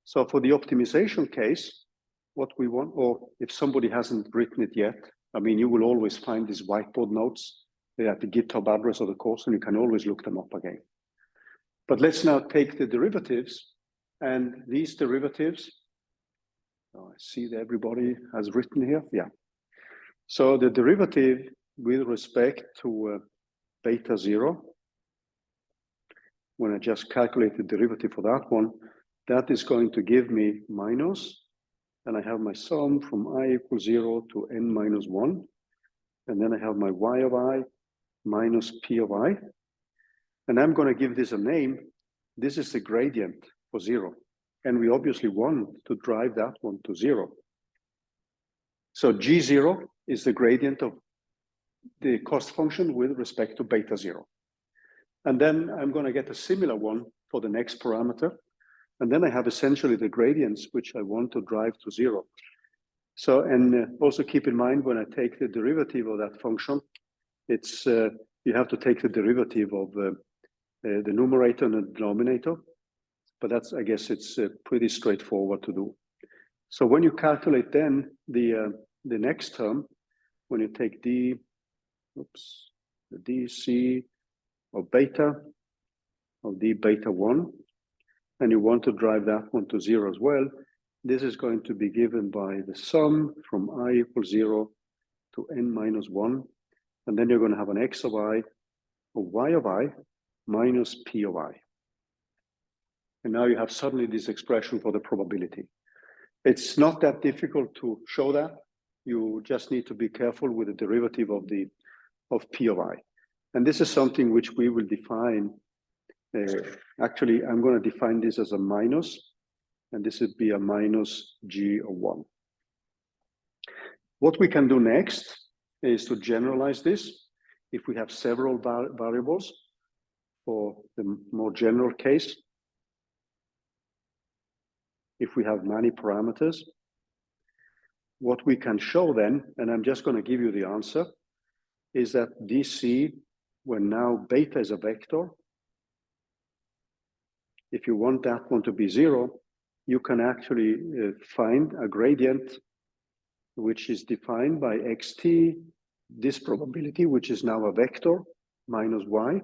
So for the optimization case, what we want, or if somebody hasn't written it yet, I mean, you will always find these whiteboard notes at the GitHub address of the course, and you can always look them up again. But let's now take the derivatives, and these derivatives, I see that everybody has written here, yeah. So the derivative with respect to beta 0, when I just calculate the derivative for that one, that is going to give me minus, and I have my sum from I equals 0 to n minus 1, and then I have my y of I minus p of I, and I'm going to give this a name. This is the gradient for 0, and we obviously want to drive that one to 0. So G0 is the gradient of the cost function with respect to beta 0. And then I'm going to get a similar one for the next parameter. And then I have essentially the gradients which I want to drive to 0. So, and also keep in mind when I take the derivative of that function, it's you have to take the derivative of the numerator and the denominator. But that's, I guess it's pretty straightforward to do. So when you calculate then the next term, when you take the dc of beta, of d beta 1, and you want to drive that one to 0 as well, this is going to be given by the sum from I equals 0 to n minus 1, and then you're going to have an x of I, or y of I, minus p of I. And now you have suddenly this expression for the probability. It's not that difficult to show that. You just need to be careful with the derivative of p of I. And this is something which we will define. Actually, I'm going to define this as a minus, and this would be a minus g of 1. What we can do next is to generalize this. If we have several variables, for the more general case, if we have many parameters, what we can show then, and I'm just going to give you the answer, is that dc, when now beta is a vector, if you want that one to be 0, you can actually find a gradient which is defined by xt, this probability, which is now a vector, minus y,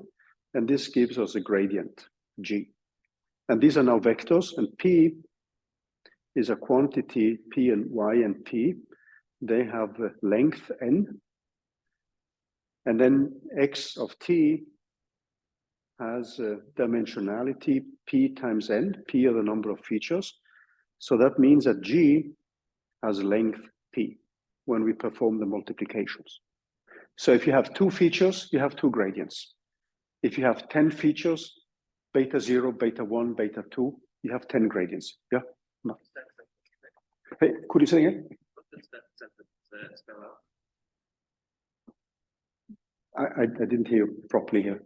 and this gives us a gradient, g. And these are now vectors, and p is a quantity, p and y and p. They have length n, and then x of t has dimensionality p times n. P are the number of features. So that means that g has length p when we perform the multiplications. So if you have 2 features, you have 2 gradients. If you have 10 features, beta 0, beta 1, beta 2, you have 10 gradients. Yeah? No. Hey, could you say again? What does that sentence spell out? I didn't hear you properly here.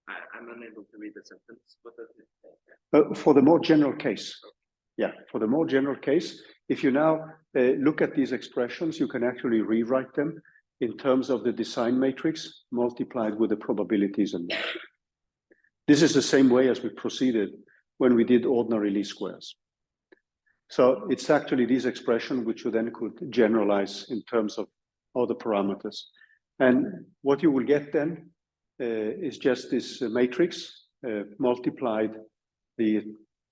I'm unable to read the sentence. What does it say? For the more general case. Yeah, for the more general case, if you now look at these expressions, you can actually rewrite them in terms of the design matrix multiplied with the probabilities. And this is the same way as we proceeded when we did ordinary least squares. So it's actually this expression which you then could generalize in terms of other parameters. And what you will get then is just this matrix multiplied, the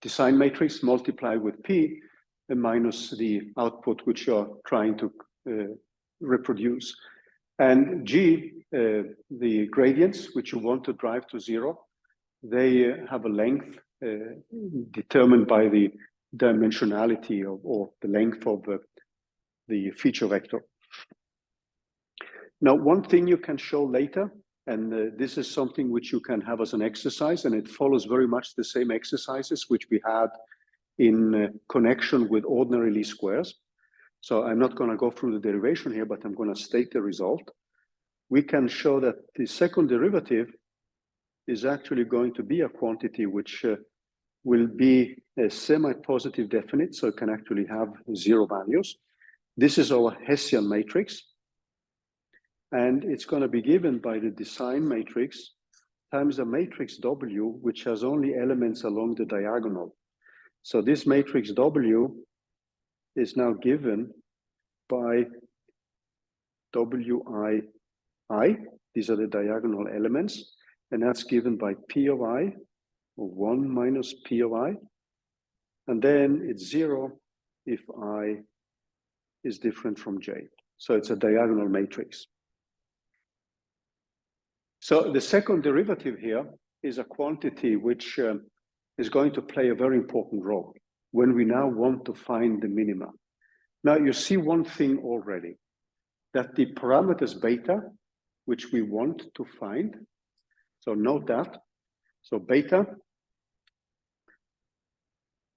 design matrix multiplied with p and minus the output which you're trying to reproduce. And G, the gradients, which you want to drive to zero, they have a length determined by the dimensionality or the length of the feature vector. Now, one thing you can show later, and this is something which you can have as an exercise, and it follows very much the same exercises which we had in connection with ordinary least squares. So I'm not going to go through the derivation here, but I'm going to state the result. We can show that the second derivative is actually going to be a quantity which will be a semi-positive definite, so it can actually have zero values. This is our Hessian matrix, and it's going to be given by the design matrix times a matrix W, which has only elements along the diagonal. So this matrix W is now given by Wi. These are the diagonal elements, and that's given by P of I, or 1 minus P of I. And then it's 0 if I is different from J. So it's a diagonal matrix. So the second derivative here is a quantity which is going to play a very important role when we now want to find the minima. Now you see one thing already, that the parameters beta, which we want to find, so note that, so beta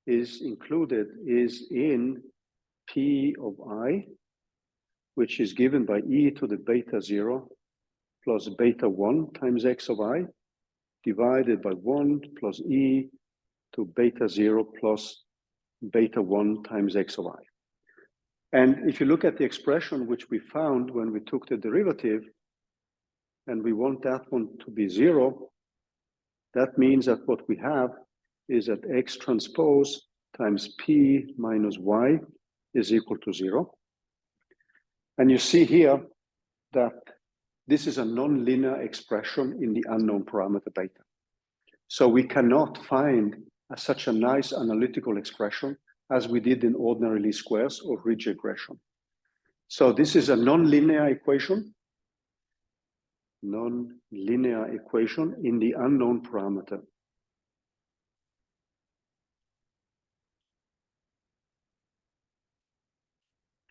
is included in P of I, which is given by e to the beta 0 plus beta 1 times x of I, divided by 1 plus e to beta 0 plus beta 1 times x of I. And if you look at the expression which we found when we took the derivative, and we want that one to be 0, that means that what we have is that x transpose times p minus y is equal to 0. And you see here that this is a nonlinear expression in the unknown parameter beta. So we cannot find such a nice analytical expression as we did in ordinary least squares or ridge regression. So this is a nonlinear equation in the unknown parameter.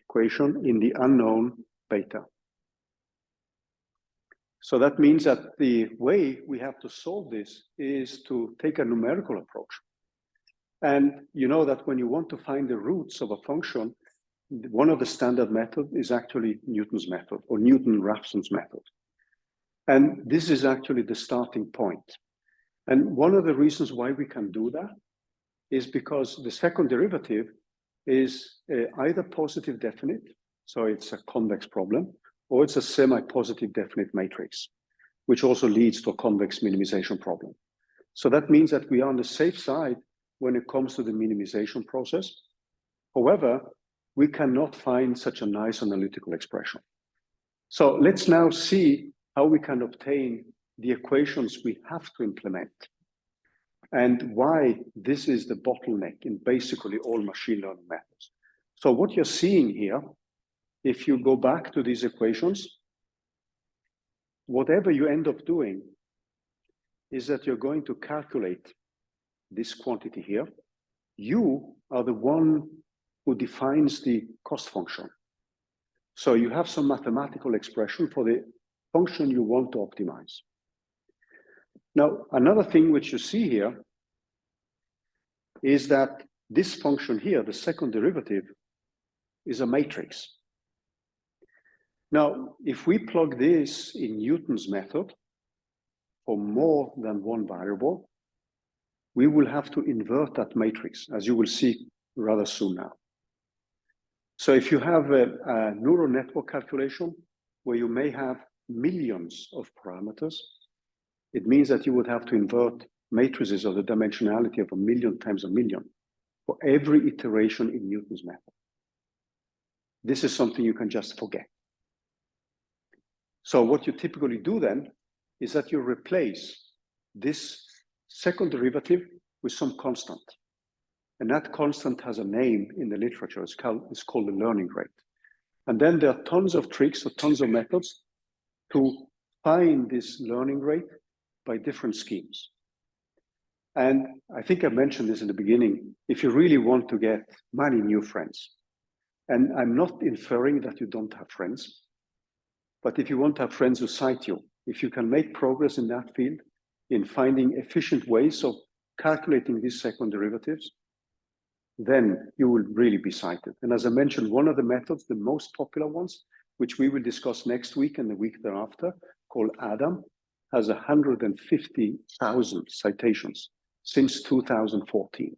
Equation in the unknown beta. So that means that the way we have to solve this is to take a numerical approach. And you know that when you want to find the roots of a function, one of the standard methods is actually Newton's method or Newton-Raphson's method. And this is actually the starting point. And one of the reasons why we can do that is because the second derivative is either positive definite, so it's a convex problem, or it's a semi-positive definite matrix, which also leads to a convex minimization problem. So that means that we are on the safe side when it comes to the minimization process. However, we cannot find such a nice analytical expression. So let's now see how we can obtain the equations we have to implement and why this is the bottleneck in basically all machine learning methods. So what you're seeing here, if you go back to these equations, whatever you end up doing is that you're going to calculate this quantity here. You are the one who defines the cost function. So you have some mathematical expression for the function you want to optimize. Now, another thing which you see here is that this function here, the second derivative, is a matrix. Now, if we plug this in Newton's method for more than one variable, we will have to invert that matrix, as you will see rather soon now. So if you have a neural network calculation where you may have millions of parameters, it means that you would have to invert matrices of the dimensionality of 1,000,000 times 1,000,000 for every iteration in Newton's method. This is something you can just forget. So what you typically do then is that you replace this second derivative with some constant. And that constant has a name in the literature. It's called the learning rate. And then there are tons of tricks or tons of methods to find this learning rate by different schemes. And I think I mentioned this in the beginning, if you really want to get many new friends, and I'm not inferring that you don't have friends, but if you want to have friends who cite you, if you can make progress in that field, in finding efficient ways of calculating these second derivatives, then you will really be cited. And as I mentioned, one of the methods, the most popular ones, which we will discuss next week and the week thereafter, called ADAM, has 150,000 citations since 2014.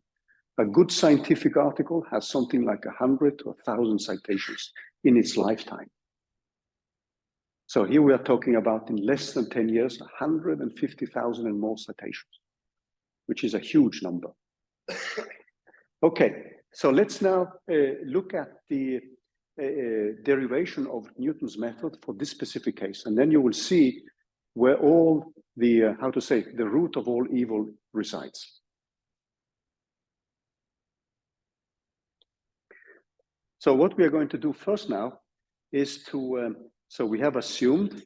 A good scientific article has something like 100 to 1,000 citations in its lifetime. So here we are talking about in less than 10 years, 150,000 and more citations, which is a huge number. Okay, so let's now look at the derivation of Newton's method for this specific case. And then you will see where all the, the root of all evil resides. So what we are going to do first now is to, so we have assumed,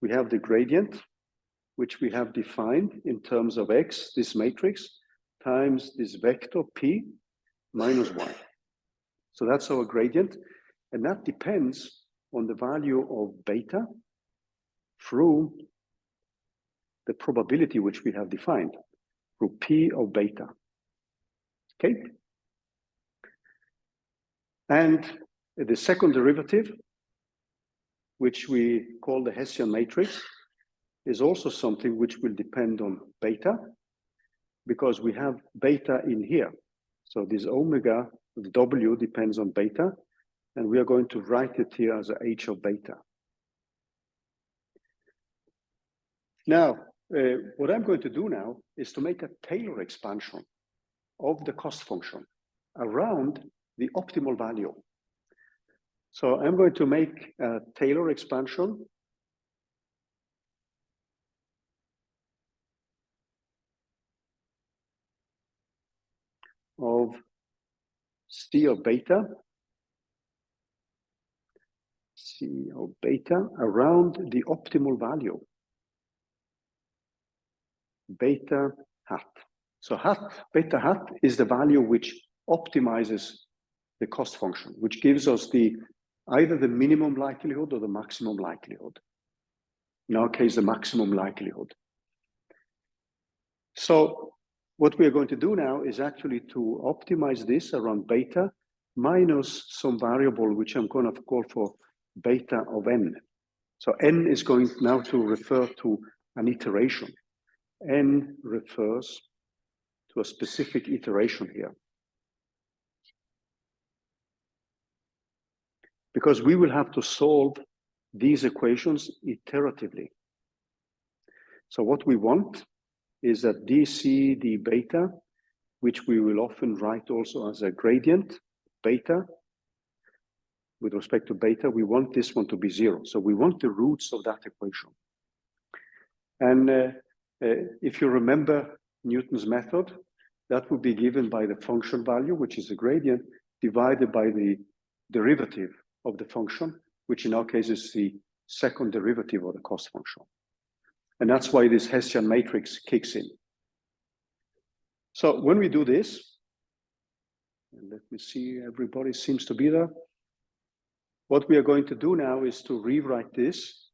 we have the gradient, which we have defined in terms of X, this matrix, times this vector P minus Y. So that's our gradient. And that depends on the value of beta through the probability which we have defined, through P of beta. Okay? And the second derivative, which we call the Hessian matrix, is also something which will depend on beta, because we have beta in here. So this omega of W depends on beta, and we are going to write it here as a H of beta. Now, what I'm going to do now is to make a Taylor expansion of the cost function around the optimal value. So I'm going to make a Taylor expansion of C of beta around the optimal value, beta hat. So beta hat is the value which optimizes the cost function, which gives us either the minimum likelihood or the maximum likelihood. In our case, the maximum likelihood. So what we are going to do now is actually to optimize this around beta minus some variable, which I'm going to call for beta of n. So n is going now to refer to an iteration. N refers to a specific iteration here. Because we will have to solve these equations iteratively. So what we want is that dc d beta, which we will often write also as a gradient, beta, with respect to beta, we want this one to be 0. So we want the roots of that equation. And if you remember Newton's method, that would be given by the function value, which is the gradient, divided by the derivative of the function, which in our case is the second derivative of the cost function. And that's why this Hessian matrix kicks in. So when we do this, and let me see, everybody seems to be there. What we are going to do now is to rewrite this.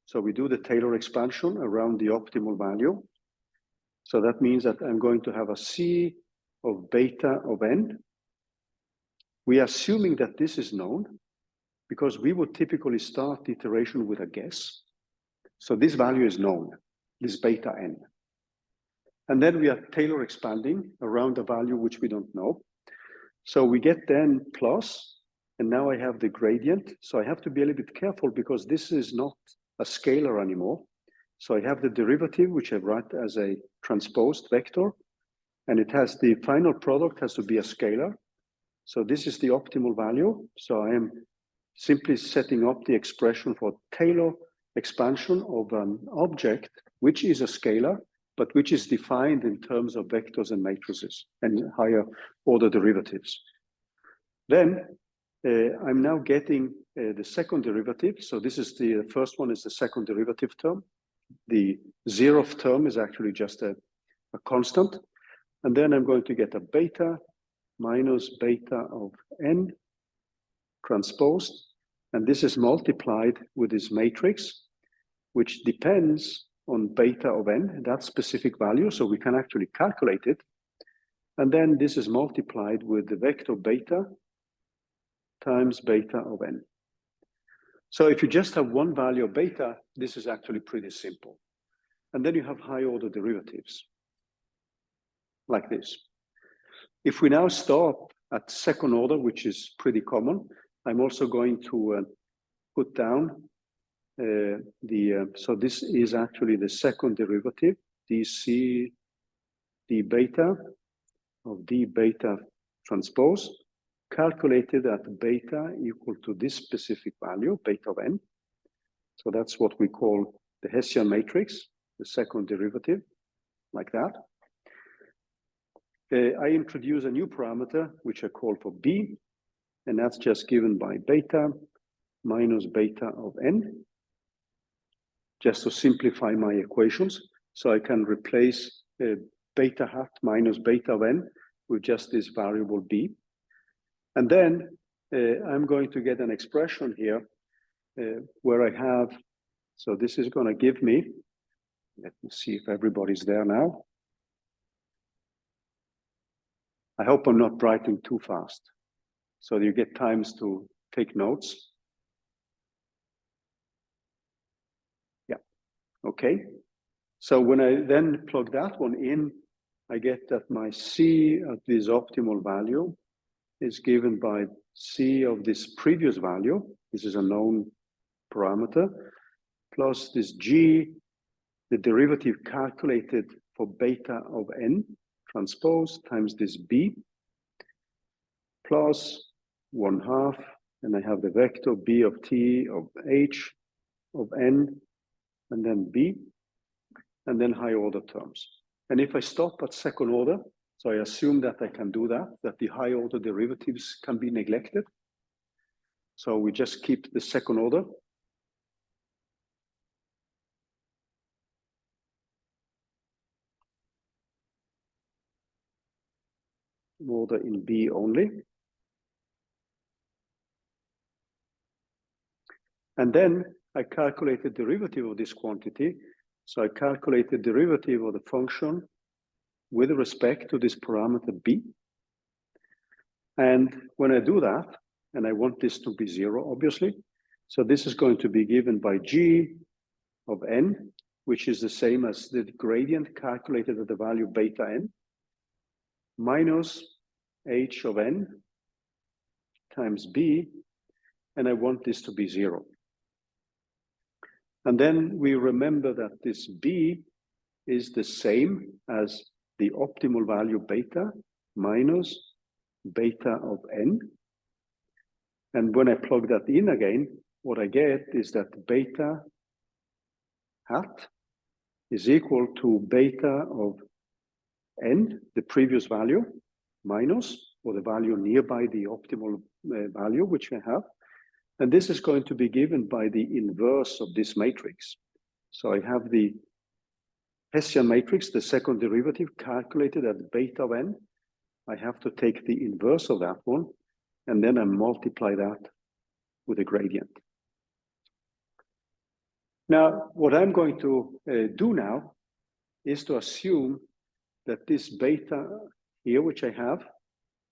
So we do the Taylor expansion around the optimal value. So that means that I'm going to have a C of beta of n. We are assuming that this is known because we would typically start the iteration with a guess. So this value is known, this beta n. And then we are Taylor expanding around a value which we don't know. So we get then plus, and now I have the gradient. So I have to be a little bit careful because this is not a scalar anymore. So I have the derivative, which I write as a transposed vector, and it has the final product has to be a scalar. So this is the optimal value. So I am simply setting up the expression for Taylor expansion of an object, which is a scalar, but which is defined in terms of vectors and matrices and higher order derivatives. Then I'm now getting the second derivative. So this is the first one is the second derivative term. The 0th term is actually just a constant. And then I'm going to get a beta minus beta of n transposed. And this is multiplied with this matrix, which depends on beta of n, that specific value. So we can actually calculate it. And then this is multiplied with the vector beta times beta of n. So if you just have one value of beta, this is actually pretty simple. And then you have high order derivatives, like this. If we now stop at second order, which is pretty common, I'm also going to put down so this is actually the second derivative, dc d beta of d beta transpose, calculated at beta equal to this specific value, beta of n. So that's what we call the Hessian matrix, the second derivative, like that. I introduce a new parameter, which I call for b, and that's just given by beta minus beta of n, just to simplify my equations. So I can replace beta hat minus beta of n with just this variable b. And then I'm going to get an expression here where I have, so this is going to give me, let me see if everybody's there now. I hope I'm not writing too fast, so you get times to take notes. Yeah, okay. So when I then plug that one in, I get that my C of this optimal value is given by C of this previous value. This is a known parameter, plus this G, the derivative calculated for beta of n transpose times this B, plus 1/2, and I have the vector B of T of H of n, and then B, and then high order terms. And if I stop at second order, so I assume that I can do that the high order derivatives can be neglected. So we just keep the second order. Order in B only. And then I calculate the derivative of this quantity. So I calculate the derivative of the function with respect to this parameter b. And when I do that, and I want this to be 0, obviously, so this is going to be given by g of n, which is the same as the gradient calculated at the value beta n, minus h of n times b, and I want this to be 0. And then we remember that this b is the same as the optimal value beta minus beta of n. And when I plug that in again, what I get is that beta hat is equal to beta of n, the previous value, minus, or the value nearby the optimal value, which I have. And this is going to be given by the inverse of this matrix. So I have the Hessian matrix, the second derivative, calculated at beta of n. I have to take the inverse of that one, and then I multiply that with a gradient. Now, what I'm going to do now is to assume that this beta here, which I have,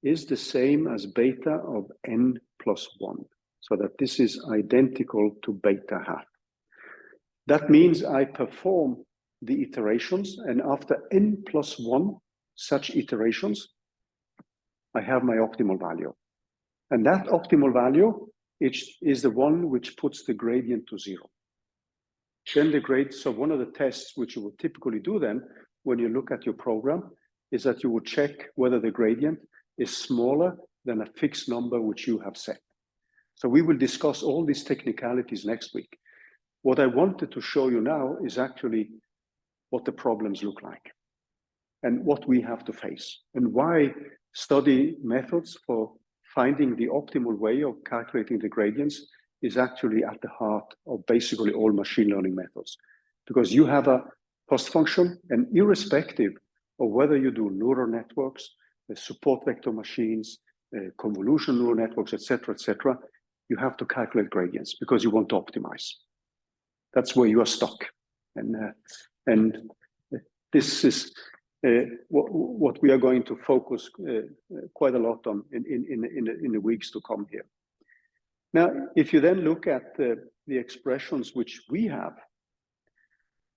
is the same as beta of n plus 1, so that this is identical to beta hat. That means I perform the iterations, and after n plus 1 such iterations, I have my optimal value. And that optimal value is the one which puts the gradient to 0. Then the grade, so one of the tests which you would typically do then, when you look at your program, is that you would check whether the gradient is smaller than a fixed number which you have set. So we will discuss all these technicalities next week. What I wanted to show you now is actually what the problems look like and what we have to face and why study methods for finding the optimal way of calculating the gradients is actually at the heart of basically all machine learning methods. Because you have a cost function, and irrespective of whether you do neural networks, support vector machines, convolution neural networks, etc., you have to calculate gradients because you want to optimize. That's where you are stuck. And this is what we are going to focus quite a lot on in the weeks to come here. Now, if you then look at the expressions which we have,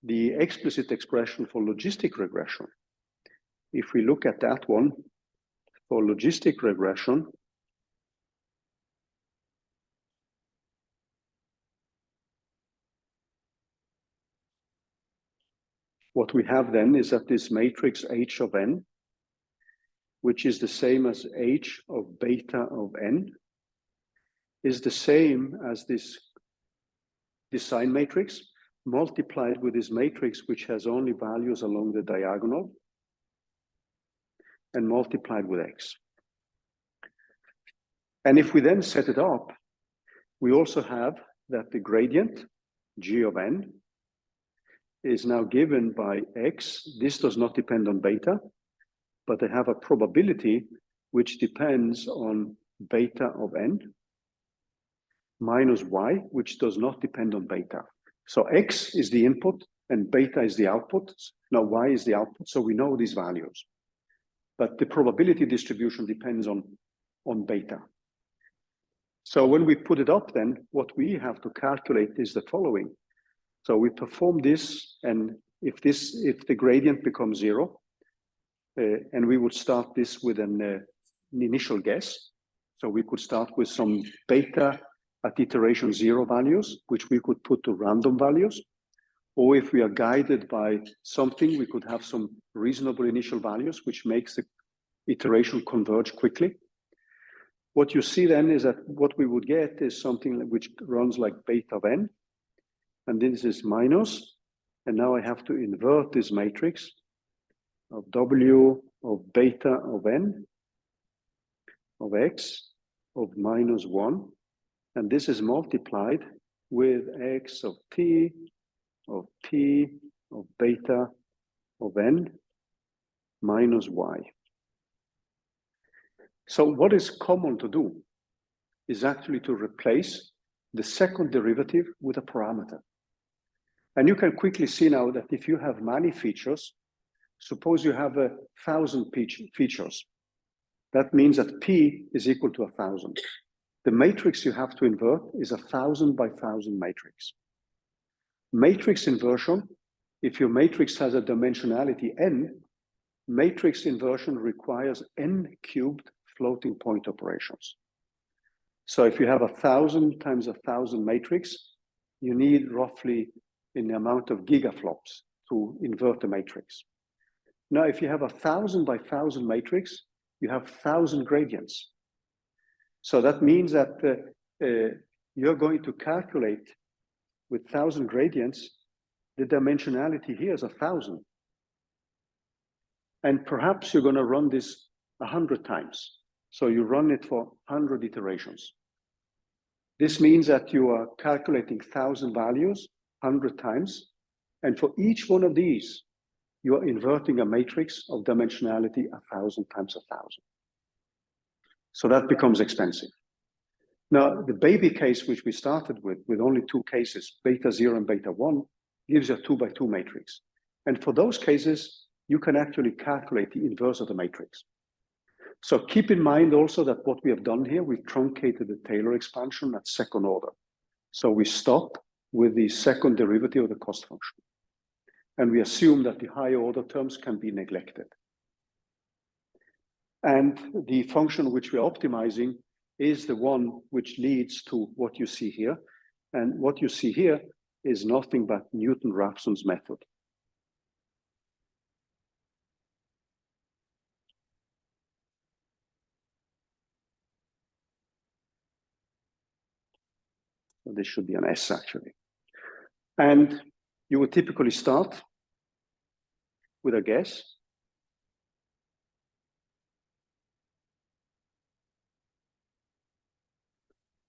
the explicit expression for logistic regression, if we look at that one, for logistic regression, what we have then is that this matrix H of n, which is the same as H of beta of n, is the same as this sign matrix multiplied with this matrix which has only values along the diagonal and multiplied with x. And if we then set it up, we also have that the gradient g of n is now given by x. This does not depend on beta, but I have a probability which depends on beta of n minus y, which does not depend on beta. So x is the input and beta is the output. Now y is the output, so we know these values. But the probability distribution depends on beta. So when we put it up then, what we have to calculate is the following. So we perform this, and if the gradient becomes 0, and we would start this with an initial guess. So we could start with some beta at iteration 0 values, which we could put to random values. Or if we are guided by something, we could have some reasonable initial values, which makes the iteration converge quickly. What you see then is that what we would get is something which runs like beta of n, and this is minus, and now I have to invert this matrix of w of beta of n of x of minus 1, and this is multiplied with x of p of beta of n minus y. So what is common to do is actually to replace the second derivative with a parameter. And you can quickly see now that if you have many features, suppose you have 1,000 features, that means that P is equal to 1,000. The matrix you have to invert is 1,000 by 1,000 matrix. Matrix inversion, if your matrix has a dimensionality n, matrix inversion requires n cubed floating point operations. So if you have 1,000 times 1,000 matrix, you need roughly in the amount of gigaflops to invert the matrix. Now, if you have 1,000 by 1,000 matrix, you have 1,000 gradients. So that means that you're going to calculate with 1,000 gradients, the dimensionality here is 1,000. And perhaps you're going to run this 100 times. So you run it for 100 iterations. This means that you are calculating 1,000 values 100 times. And for each one of these, you are inverting a matrix of dimensionality 1,000 times 1,000. So that becomes expensive. Now, the baby case, which we started with only 2 cases, beta 0 and beta 1, gives you a 2 by 2 matrix. And for those cases, you can actually calculate the inverse of the matrix. So keep in mind also that what we have done here, we've truncated the Taylor expansion at second order. So we stop with the second derivative of the cost function. And we assume that the higher order terms can be neglected. And the function which we're optimizing is the one which leads to what you see here. And what you see here is nothing but Newton-Raphson's method. So this should be an S actually. And you would typically start with a guess.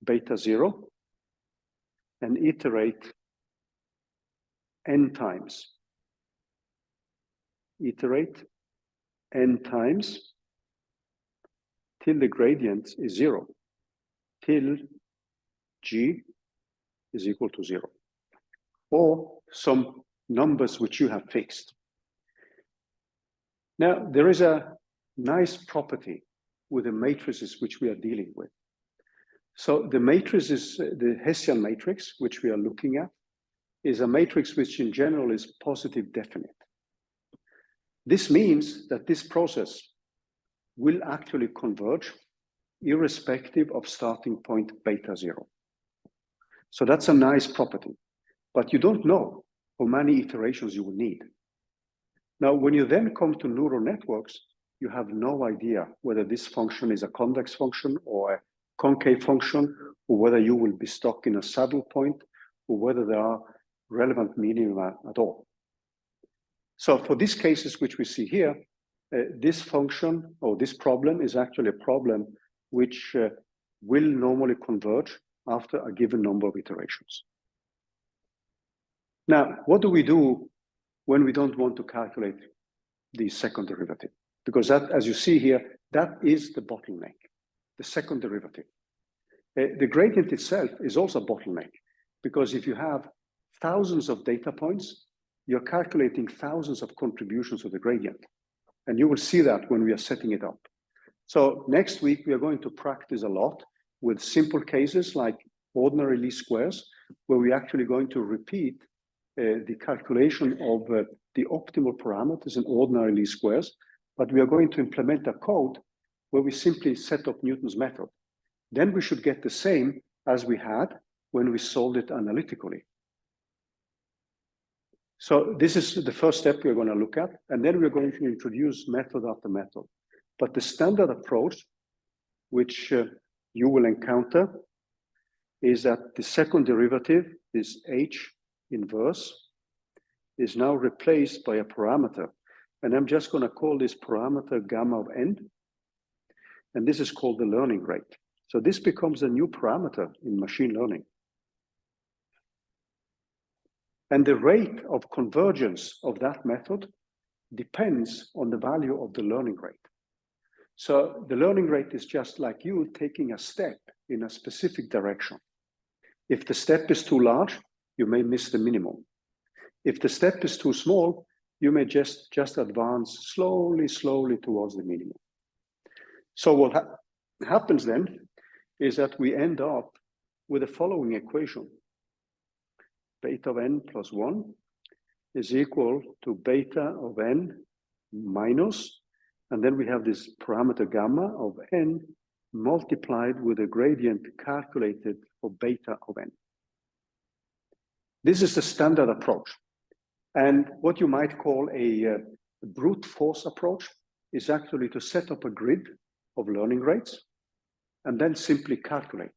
beta 0 and iterate n times. Iterate n times till the gradient is 0, till g is equal to 0, or some numbers which you have fixed. Now, there is a nice property with the matrices which we are dealing with. So the matrix is the Hessian matrix, which we are looking at, is a matrix which in general is positive definite. This means that this process will actually converge irrespective of starting point beta 0. So that's a nice property, but you don't know how many iterations you will need. Now, when you then come to neural networks, you have no idea whether this function is a convex function or a concave function, or whether you will be stuck in a saddle point, or whether there are relevant minima at all. So for these cases which we see here, this function or this problem is actually a problem which will normally converge after a given number of iterations. Now, what do we do when we don't want to calculate the second derivative? Because that, as you see here, that is the bottleneck, the second derivative. The gradient itself is also a bottleneck, because if you have thousands of data points, you're calculating thousands of contributions to the gradient. And you will see that when we are setting it up. So next week, we are going to practice a lot with simple cases like ordinary least squares, where we're actually going to repeat the calculation of the optimal parameters in ordinary least squares, but we are going to implement a code where we simply set up Newton's method. Then we should get the same as we had when we solved it analytically. So this is the first step we're going to look at, and then we're going to introduce method after method. But the standard approach, which you will encounter, is that the second derivative, this h inverse, is now replaced by a parameter. And I'm just going to call this parameter gamma of n, and this is called the learning rate. So this becomes a new parameter in machine learning. And the rate of convergence of that method depends on the value of the learning rate. So the learning rate is just like you taking a step in a specific direction. If the step is too large, you may miss the minimum. If the step is too small, you may just advance slowly towards the minimum. So what happens then is that we end up with the following equation. Beta of n plus 1 is equal to beta of n minus, and then we have this parameter gamma of n multiplied with a gradient calculated for beta of n. This is the standard approach. And what you might call a brute force approach is actually to set up a grid of learning rates and then simply calculate.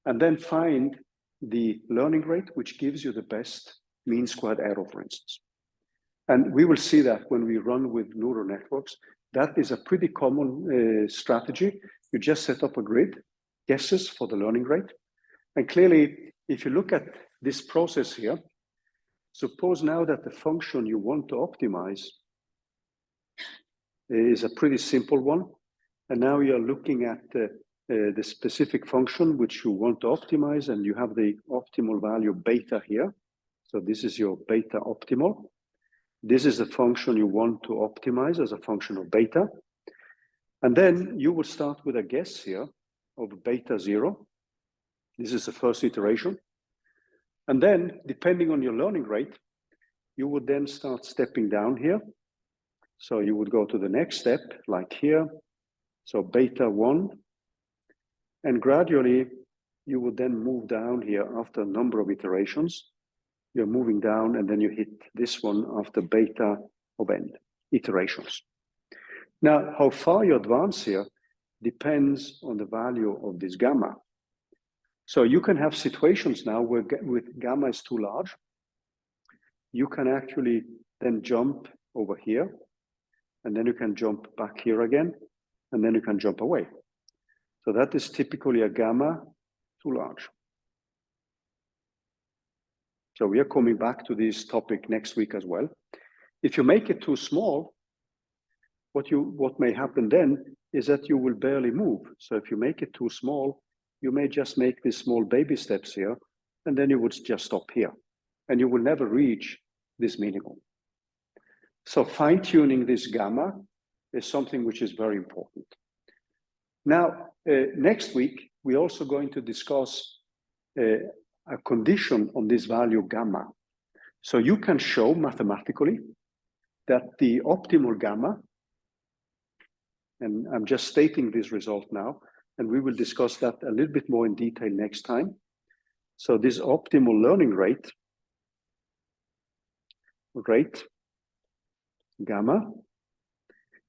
And then find the learning rate, which gives you the best mean squared error, for instance. And we will see that when we run with neural networks. That is a pretty common strategy. You just set up a grid, guesses for the learning rate. And clearly, if you look at this process here, suppose now that the function you want to optimize is a pretty simple one. And now you're looking at the specific function which you want to optimize, and you have the optimal value beta here. So this is your beta optimal. This is the function you want to optimize as a function of beta. And then you will start with a guess here of beta 0. This is the first iteration. And then, depending on your learning rate, you would then start stepping down here. So you would go to the next step, like here. So beta 1. And gradually, you would then move down here after a number of iterations. You're moving down, and then you hit this one after beta of n iterations. Now, how far you advance here depends on the value of this gamma. So you can have situations now where with gamma is too large, you can actually then jump over here, and then you can jump back here again, and then you can jump away. So that is typically a gamma too large. So we are coming back to this topic next week as well. If you make it too small, what may happen then is that you will barely move. So if you make it too small, you may just make these small baby steps here, and then you would just stop here, and you will never reach this minimum. So fine-tuning this gamma is something which is very important. Now, next week, we're also going to discuss a condition on this value gamma. So you can show mathematically that the optimal gamma, and I'm just stating this result now, and we will discuss that a little bit more in detail next time. So this optimal learning rate gamma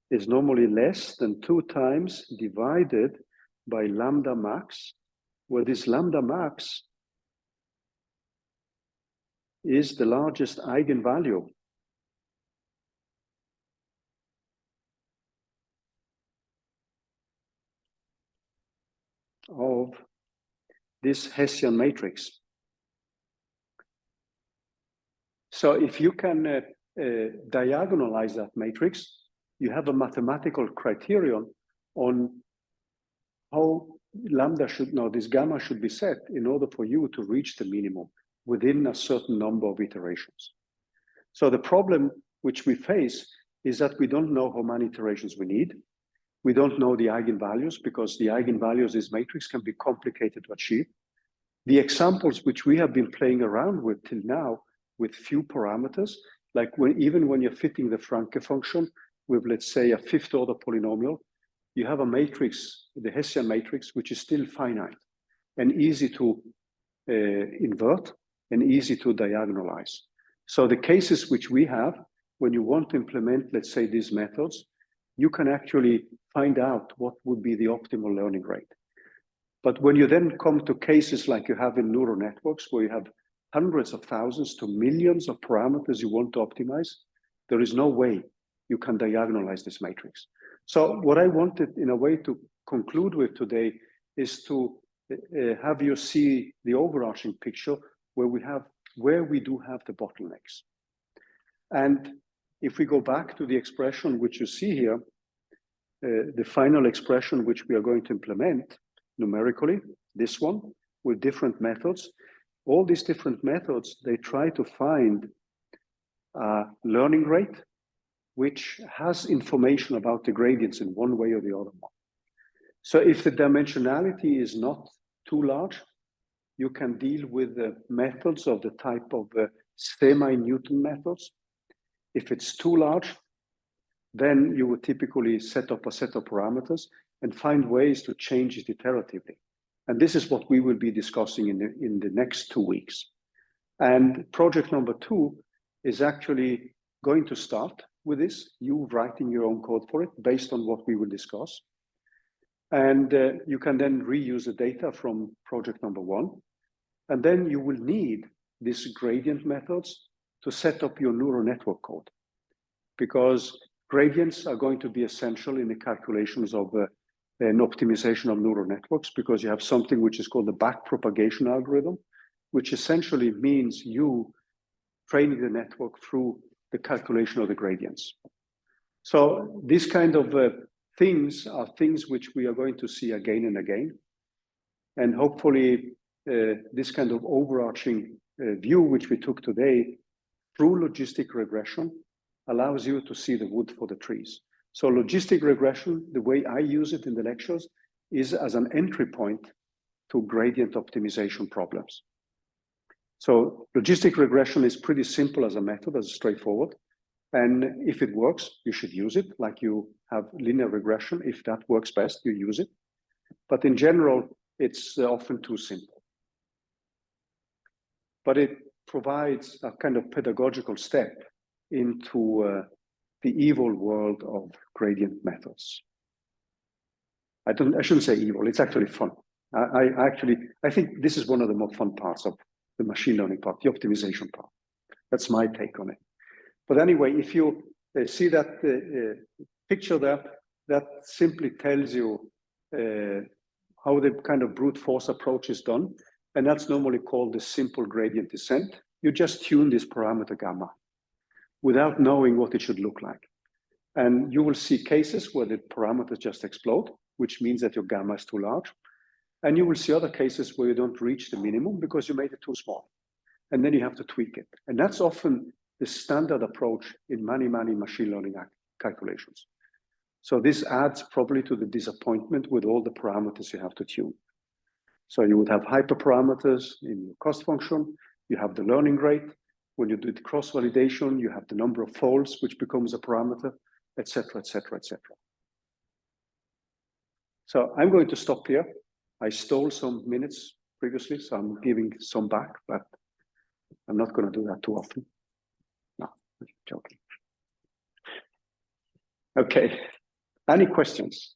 is normally less than 2 times divided by lambda max, where this lambda max is the largest eigenvalue of this Hessian matrix. So if you can diagonalize that matrix, you have a mathematical criterion on how lambda should, no, this gamma should be set in order for you to reach the minimum within a certain number of iterations. So the problem which we face is that we don't know how many iterations we need. We don't know the eigenvalues, because the eigenvalues of this matrix can be complicated to achieve. The examples which we have been playing around with till now with few parameters, like even when you're fitting the Franke function with, let's say, a 5th order polynomial, you have a matrix, the Hessian matrix, which is still finite and easy to invert and easy to diagonalize. So the cases which we have, when you want to implement, let's say, these methods, you can actually find out what would be the optimal learning rate. But when you then come to cases like you have in neural networks, where you have hundreds of thousands to millions of parameters you want to optimize, there is no way you can diagonalize this matrix. So what I wanted, in a way, to conclude with today is to have you see the overarching picture where we do have the bottlenecks. And if we go back to the expression which you see here, the final expression which we are going to implement numerically, this one, with different methods, all these different methods, they try to find a learning rate which has information about the gradients in one way or the other one. So if the dimensionality is not too large, you can deal with the methods of the type of semi-Newton methods. If it's too large, then you would typically set up a set of parameters and find ways to change it iteratively. And this is what we will be discussing in the next 2 weeks. And project number 2 is actually going to start with this, you writing your own code for it based on what we will discuss. And you can then reuse the data from project number 1. And then you will need these gradient methods to set up your neural network code, because gradients are going to be essential in the calculations of an optimization of neural networks, because you have something which is called the backpropagation algorithm, which essentially means you training the network through the calculation of the gradients. So these kind of things are things which we are going to see again and again. And hopefully this kind of overarching view which we took today through logistic regression allows you to see the wood for the trees. So logistic regression, the way I use it in the lectures, is as an entry point to gradient optimization problems. So logistic regression is pretty simple as a method, as straightforward. And if it works, you should use it, like you have linear regression. If that works best, you use it. But in general, it's often too simple. But it provides a kind of pedagogical step into the evil world of gradient methods. I shouldn't say evil, it's actually fun. I think this is one of the more fun parts of the machine learning part, the optimization part. That's my take on it. But anyway, if you see that picture there, that simply tells you how the kind of brute force approach is done. And that's normally called the simple gradient descent. You just tune this parameter gamma without knowing what it should look like. And you will see cases where the parameters just explode, which means that your gamma is too large. And you will see other cases where you don't reach the minimum because you made it too small. And then you have to tweak it. And that's often the standard approach in many, many machine learning calculations. So this adds probably to the disappointment with all the parameters you have to tune. So you would have hyperparameters in your cost function, you have the learning rate. When you do the cross-validation, you have the number of folds, which becomes a parameter, etc., etc., etc. So I'm going to stop here. I stole some minutes previously, so I'm giving some back, but I'm not going to do that too often. No, I'm joking. Okay, any questions?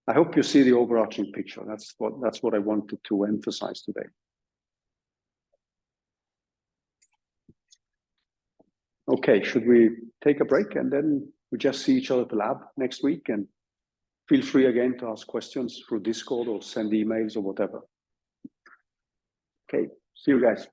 I hope you see the overarching picture. That's what I wanted to emphasize today. Okay, should we take a break and then we just see each other at the lab next week, and feel free again to ask questions through Discord or send emails or whatever. Okay, see you guys.